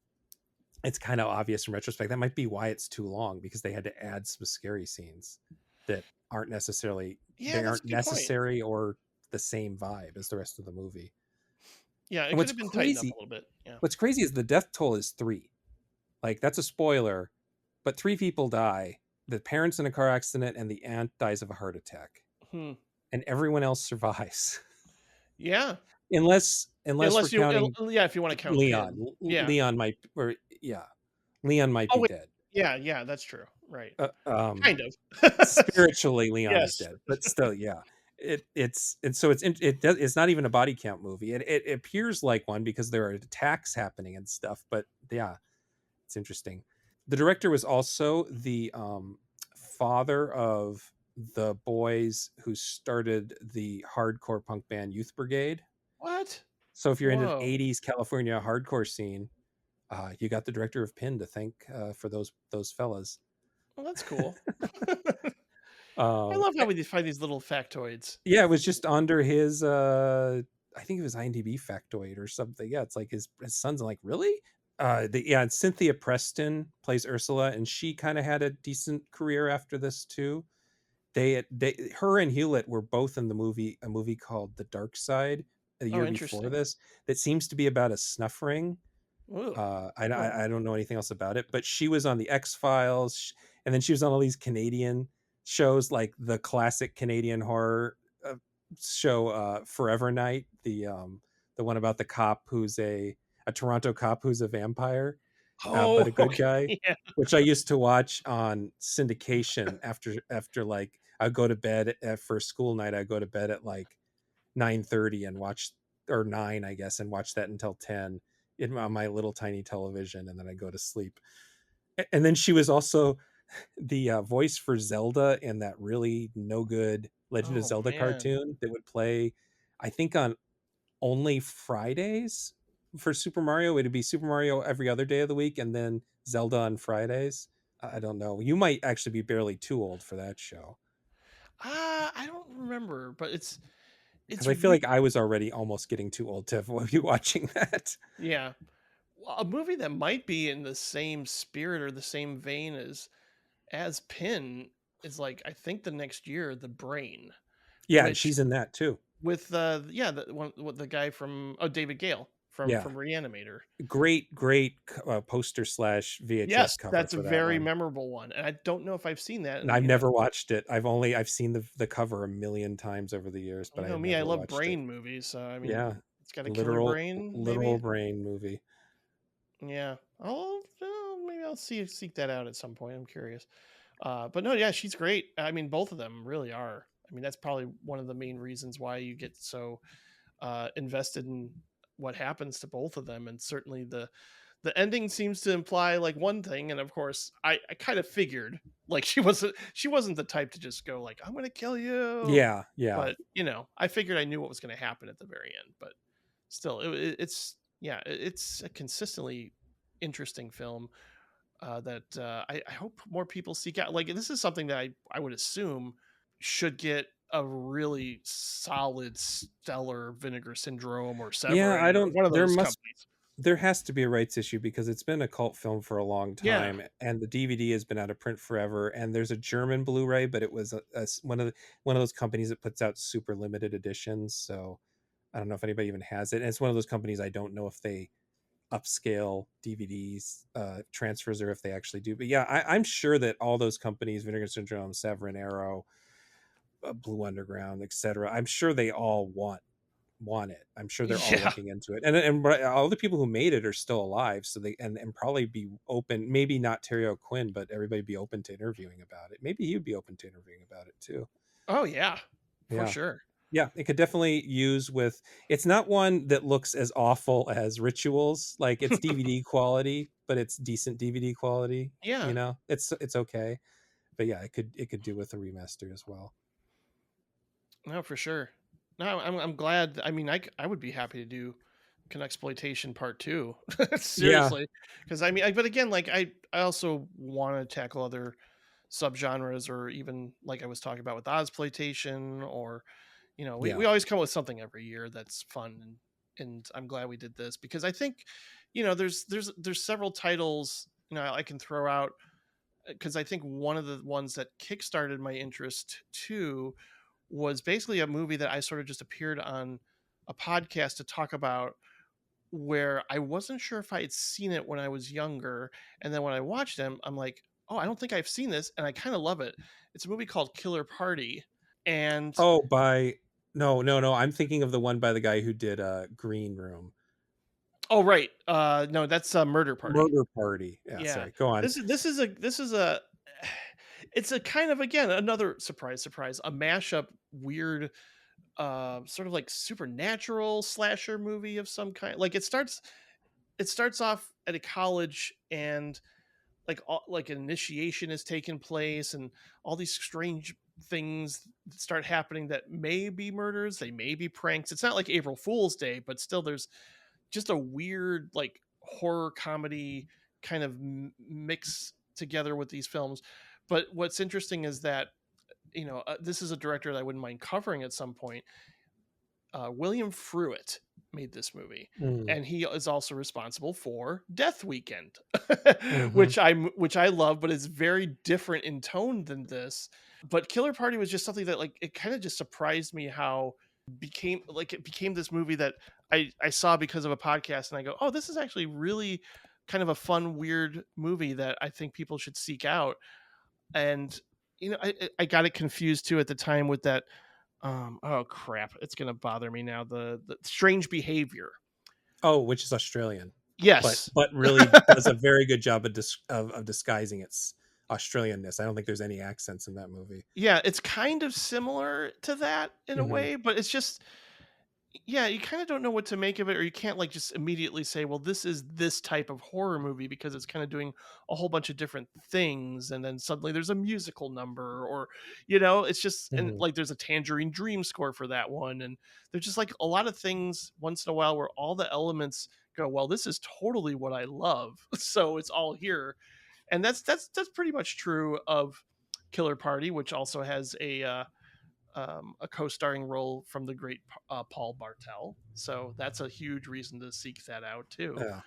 it's kind of obvious in retrospect that might be why it's too long, because they had to add some scary scenes that aren't necessarily, Yeah, they that's aren't a good point. necessary or the same vibe as the rest of the movie. Yeah, it And could have been tightened up a little bit. Yeah. what's crazy is the death toll is 3. Like, that's a spoiler, but 3 people die. The parents in a car accident and the aunt dies of a heart attack, Hmm. and everyone else survives. Yeah. Unless we're counting Yeah, if you want to count Leon. Pin. Yeah. Leon might, or yeah, Leon might Oh be wait. dead. Yeah, yeah, that's true. Right. Uh, um, Kind of. Spiritually, Leon is Yes. dead, but still, yeah. It's and so it's not even a body count movie. It appears like one because there are attacks happening and stuff, but yeah, it's interesting. The director was also the father of the boys who started the hardcore punk band Youth Brigade. What? So if you're into the Whoa. 80s California hardcore scene, you got the director of Pin to thank for those fellas. Well, that's cool. I Um, love how we find these little factoids. yeah, it was just under his I think it was IMDb factoid or something. Yeah, it's like his son's like, really? Yeah, and Cynthia Preston plays Ursula, and she kind of had a decent career after this too. Her and Hewlett were both in a movie called The Dark Side a Oh, year before interesting. this, that seems to be about a snuff ring. Ooh. Oh. I don't know anything else about it, but she was on the X Files, and then she was on all these Canadian shows, like the classic Canadian horror uh, show, Forever Night, the one about the cop who's a Toronto cop who's a vampire, but Oh, a good okay. guy, Yeah. which I used to watch on syndication after like I'd go to bed for school night. I'd go to bed at like 9:30 and watch, or 9 I guess, and watch that until 10 on my little tiny television, and then I go to sleep. And then she was also the voice for Zelda in that really no good Legend of Oh Zelda man. cartoon that would play, I think, on only Fridays. For Super Mario, it'd be Super Mario every other day of the week, and then Zelda on Fridays. I don't know, you might actually be barely too old for that show, I don't remember, but it's because I feel weird. like I was already almost getting too old to be watching that. Yeah. Well, a movie that might be in the same spirit or the same vein as Pin is like I think the next year, The Brain, Yeah, and which she's in that too. with yeah, the one with the guy from David Gale Yeah, from Reanimator. great poster slash Yes, VHS cover that's a for that very one. memorable one. And I don't know if I've seen that And and I've never watched it. I've seen the cover a million times over the years, but you I know had me, I never love watched it. brain movies, so I mean, Yeah, it's got a killer brain, literal maybe. brain movie. Yeah, maybe I'll seek that out at some point. I'm curious. But no, yeah, she's great. I mean, both of them really are. I mean, that's probably one of the main reasons why you get so invested in what happens to both of them, and certainly the ending seems to imply like one thing, and of course, I kind of figured like she wasn't the type to just go like I'm gonna kill you, Yeah, yeah, but you know, I figured I knew what was gonna happen at the very end, but still, it's yeah, it's a consistently interesting film that I hope more people seek out. Like this is something that I would assume should get a really solid, stellar Vinegar Syndrome or yeah. I Severin or don't. one of those companies. There has to be a rights issue, because it's been a cult film for a long Yeah. time, and the DVD has been out of print forever. And there's a German Blu-ray, but it was one of those companies that puts out super limited editions. So I don't know if anybody even has it. And it's one of those companies I don't know if they upscale DVDs transfers, or if they actually do. But yeah, I'm sure that all those companies, Vinegar Syndrome, Severin, Arrow, Blue Underground, etc., I'm sure they all want want it. I'm sure they're all Yeah. looking into it, and all the people who made it are still alive, so they and probably be open. Maybe not Terry O'Quinn, but everybody be open to interviewing about it. Maybe he'd be open to interviewing about it too. Oh yeah, for Yeah. sure. Yeah, it could definitely use with. It's not one that looks as awful as Rituals. Like it's DVD quality, but it's decent DVD quality. Yeah. It's okay. But yeah, it could do with a remaster as well. No, for sure. No, I'm glad. I mean, I would be happy to do Canuxploitation Part 2. Yeah, Seriously, because I mean, but again, like I also want to tackle other subgenres, or even like I was talking about with Ozploitation, or we yeah, always come up with something every year that's fun, and I'm glad we did this, because I think there's several titles I can throw out, because I think one of the ones that kickstarted my interest too was basically a movie that I sort of just appeared on a podcast to talk about, where I wasn't sure if I had seen it when I was younger, and then when I watched them, I'm like, oh, I don't think I've seen this, and I kind of love it. It's a movie called Killer Party, and Oh, by no, no, no. I'm thinking of the one by the guy who did Green Room. oh right, no, that's a Murder Party. Murder Party. Yeah, Yeah, sorry. Go on. this is a it's a kind of, again, another surprise, a mashup, weird, sort of like supernatural slasher movie of some kind. Like it starts off at a college, and like an initiation has taken place, and all these strange things start happening that may be murders, they may be pranks. It's not like April Fool's Day, but still there's just a weird like horror comedy kind of mix together with these films. But what's interesting is that this is a director that I wouldn't mind covering at some point. William Fruitt made this movie, Mm, and he is also responsible for Death Weekend, hmm. which I love, but it's very different in tone than this. But Killer Party was just something that, like, it kind of just surprised me how it became this movie that I saw because of a podcast, and I go, oh, this is actually really kind of a fun, weird movie that I think people should seek out. And I got it confused too at the time with that. Oh crap, it's gonna bother me now. The Strange Behavior. Oh, which is Australian, but Yes. really does a very good job of disguising its Australianness. I don't think there's any accents in that movie. Yeah, it's kind of similar to that in a Hmm. way, but it's just, yeah, you kind of don't know what to make of it, or you can't like just immediately say, well, this is this type of horror movie, because it's kind of doing a whole bunch of different things, and then suddenly there's a musical number, or it's just, and Hmm. like there's a Tangerine Dream score for that one, and there's just like a lot of things once in a while where all the elements go, well, this is totally what I love, so it's all here. And that's pretty much true of Killer Party, which also has a co-starring role from the great Paul Bartel. So that's a huge reason to seek that out too. Yeah,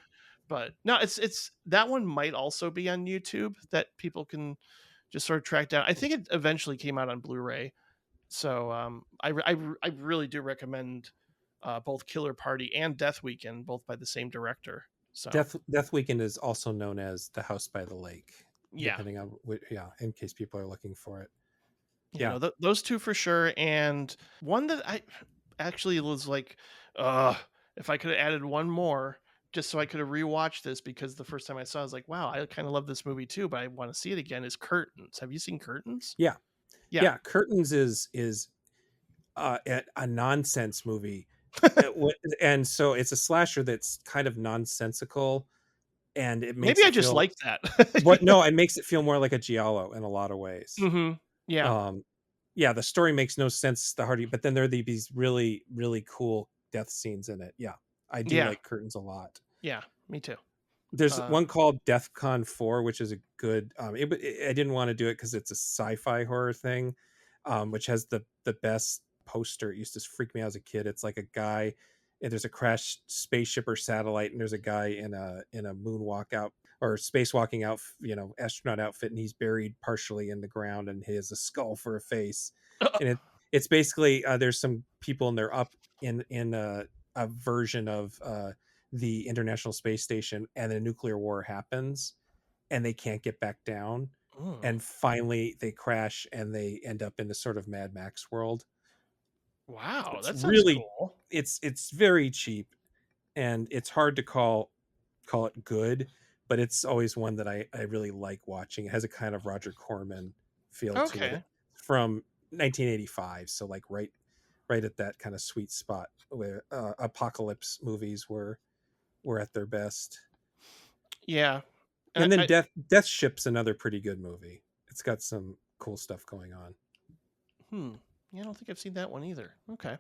But no, it's that one might also be on YouTube that people can just sort of track down. I think it eventually came out on Blu-ray. So I really do recommend both Killer Party and Death Weekend, both by the same director. So Death Weekend is also known as The House by the Lake, yeah, depending on yeah, in case people are looking for it. you Yeah, know those two for sure. And one that I actually was like, uh if I could have added one more just so I could have rewatched this, because the first time I saw it, I was like, wow, I kind of love this movie too, but I want to see it again, is Curtains. Have you seen Curtains? yeah, Yeah. yeah. Curtains is a nonsense movie. And so it's a slasher that's kind of nonsensical, and it Maybe makes I it just feel like that. what no, it makes it feel more like a giallo in a lot of ways. Hmm. Yeah. um yeah, the story makes no sense the hardy, but then there are these really really cool death scenes in it. Yeah, I do Yeah. like Curtains a lot. Yeah, me too. There's uh one called DEFCON 4, which is a good I didn't want to do it because it's a sci-fi horror thing, which has the best poster. It used to freak me out as a kid. It's like a guy, and there's a crashed spaceship or satellite, and there's a guy in a moonwalk out or spacewalking out, astronaut outfit, and he's buried partially in the ground, and he has a skull for a face. And it's basically there's some people, and they're up in a version of the International Space Station, and a nuclear war happens, and they can't get back down, Mm. and finally they crash, and they end up in this sort of Mad Max world. Wow, It's that sounds really cool. it's very cheap, and it's hard to call it good, but it's always one that I really like watching. It has a kind of Roger Corman feel to it Okay. from 1985, so like right at that kind of sweet spot where apocalypse movies were at their best. Yeah. And And then I Death Ship's another pretty good movie. It's got some cool stuff going on. hmm. Yeah, I don't think I've seen that one either. Okay.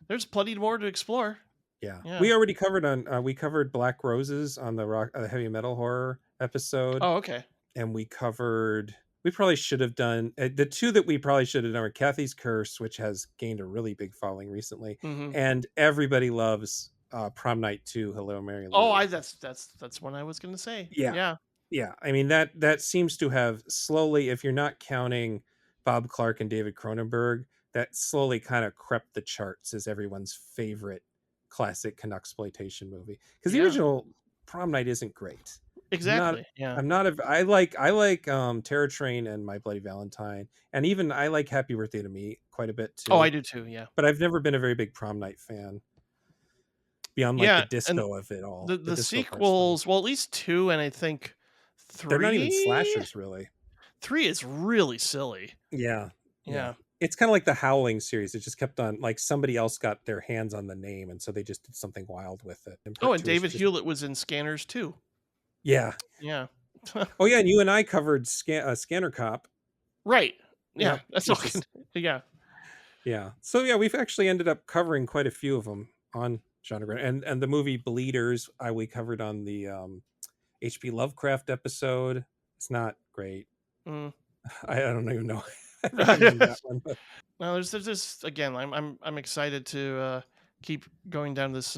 There's plenty more to explore. Yeah, Yeah. we already covered we covered Black Roses on the rock heavy metal horror episode, Oh, okay. and we probably should have done the two that we probably should have done are Kathy's Curse, which has gained a really big following recently, Mm-hmm. and everybody loves Prom Night 2, Hello Mary Oh, Lou. that's what I was gonna say. Yeah, Yeah. yeah, I mean that seems to have slowly, if you're not counting Bob Clark and David Cronenberg, that slowly kind of crept the charts as everyone's favorite classic Canuxploitation movie, because the Yeah. original Prom Night isn't great. I'm not Exactly. Yeah. I'm not a I like Terror Train and My Bloody Valentine, and even I like Happy Birthday to Me quite a bit Oh, I too, do too. Yeah. but I've never been a very big Prom Night fan beyond like the Yeah, and disco of it all. the The the disco part's funny. sequels, well, at least 2 and I think They're not even 3? slashers really. 3 is really silly. Yeah, yeah. Yeah. It's kind of like the Howling series. It just kept on like somebody else got their hands on the name, and so they just did something wild with it. And Oh, part and two is David just Hewlett was in Scanners too. yeah. Yeah. Oh yeah, and you and I covered Scanner Cop. Right. Yeah, Yep, that's all. which is Yeah. yeah. So yeah, we've actually ended up covering quite a few of them on genre Grant. And the movie Bleeders we covered on the HP Lovecraft episode. It's not great. Mm. I don't even know. I recommend that one, but No, there's again, I'm excited to keep going down this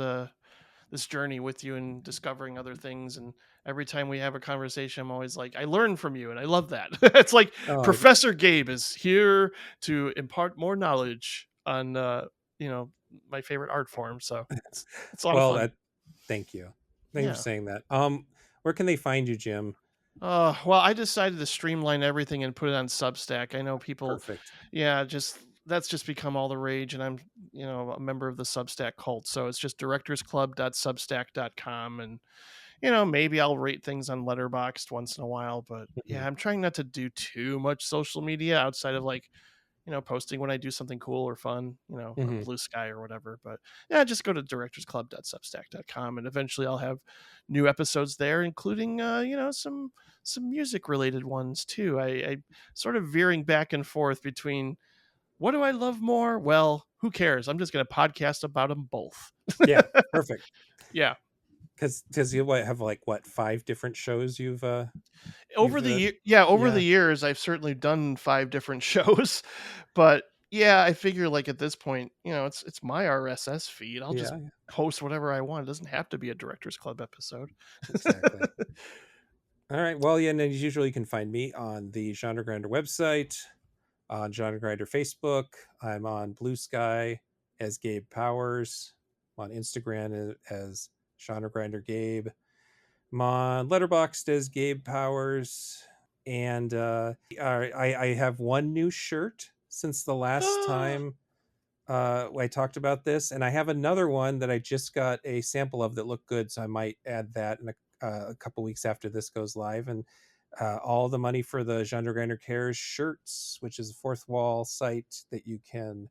journey with you and discovering other things. And every time we have a conversation, I'm always like, I learn from you, and I love that. It's like oh, Professor Gabe is here to impart more knowledge on you know my favorite art form. So it's a lot of well, fun. thank you. Thank you for Yeah. saying that. Where can they find you, Jim? Well, I decided to streamline everything and put it on Substack. I know people, Perfect. yeah, just that's just become all the rage, and I'm, a member of the Substack cult. So it's just directorsclub.substack.com, and maybe I'll rate things on Letterboxd once in a while, but Mhm. yeah, I'm trying not to do too much social media outside of like posting when I do something cool or fun, on Mhm. Blue Sky or whatever. But yeah, just go to directorsclub.substack.com, and eventually I'll have new episodes there, including some music related ones too. I sort of veering back and forth between what do I love more? Well, who cares? I'm just going to podcast about them both. Yeah, perfect. Yeah. Because you have like what 5 different shows Over you've the year, yeah, over the yeah, years, I've certainly done 5 different shows, but yeah, I figure like at this point, it's my RSS feed. I'll just yeah, post whatever I want. It doesn't have to be a Directors Club episode. exactly. All right. Well, yeah, and as usual, you can find me on the Genre Grinder website, on Genre Grinder Facebook. I'm on Blue Sky as Gabe Powers. I'm on Instagram as Genre Grinder Gabe. I'm on Letterboxd as Gabe Powers. And I have one new shirt since the last Ah, time I talked about this, and I have another one that I just got a sample of that looked good, so I might add that in a couple weeks after this goes live. And all the money for the Genre Grinder Cares shirts, which is a fourth wall site that you can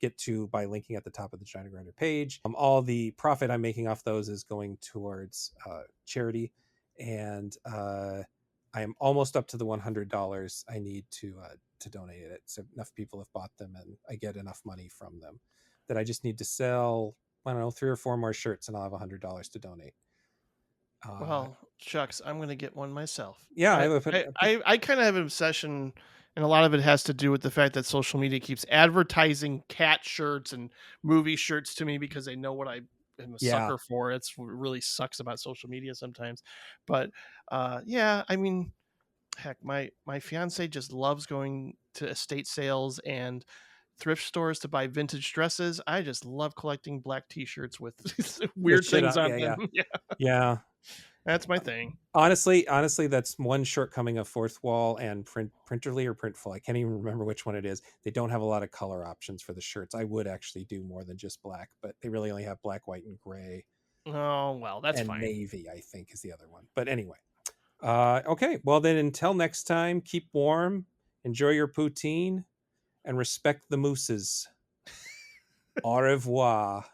get to by linking at the top of the Genre Grinder page. All the profit I'm making off those is going towards charity, and I am almost up to the $100 I need to donate it. So enough people have bought them, and I get enough money from them that I just need to sell. I don't know, 3 or 4 more shirts, and I'll have $100 to donate. Uh, well, shucks, I'm gonna get one myself. yeah, I I have I I, I kind of have an obsession, and a lot of it has to do with the fact that social media keeps advertising cat shirts and movie shirts to me because they know what I am a yeah, sucker for. It's what really sucks about social media sometimes, but yeah, I mean, heck, my fiance just loves going to estate sales and thrift stores to buy vintage dresses. I just love collecting black t-shirts with with weird shit things on. on Yeah, them. yeah, Yeah. yeah. That's my thing. Honestly, that's one shortcoming of Fourth Wall and Printerly or Printful. I can't even remember which one it is. They don't have a lot of color options for the shirts. I would actually do more than just black, but they really only have black, white, and gray, Oh well, that's and fine. navy, I think, is the other one. But anyway, okay. Well, then until next time, keep warm, enjoy your poutine, and respect the mooses. Au revoir.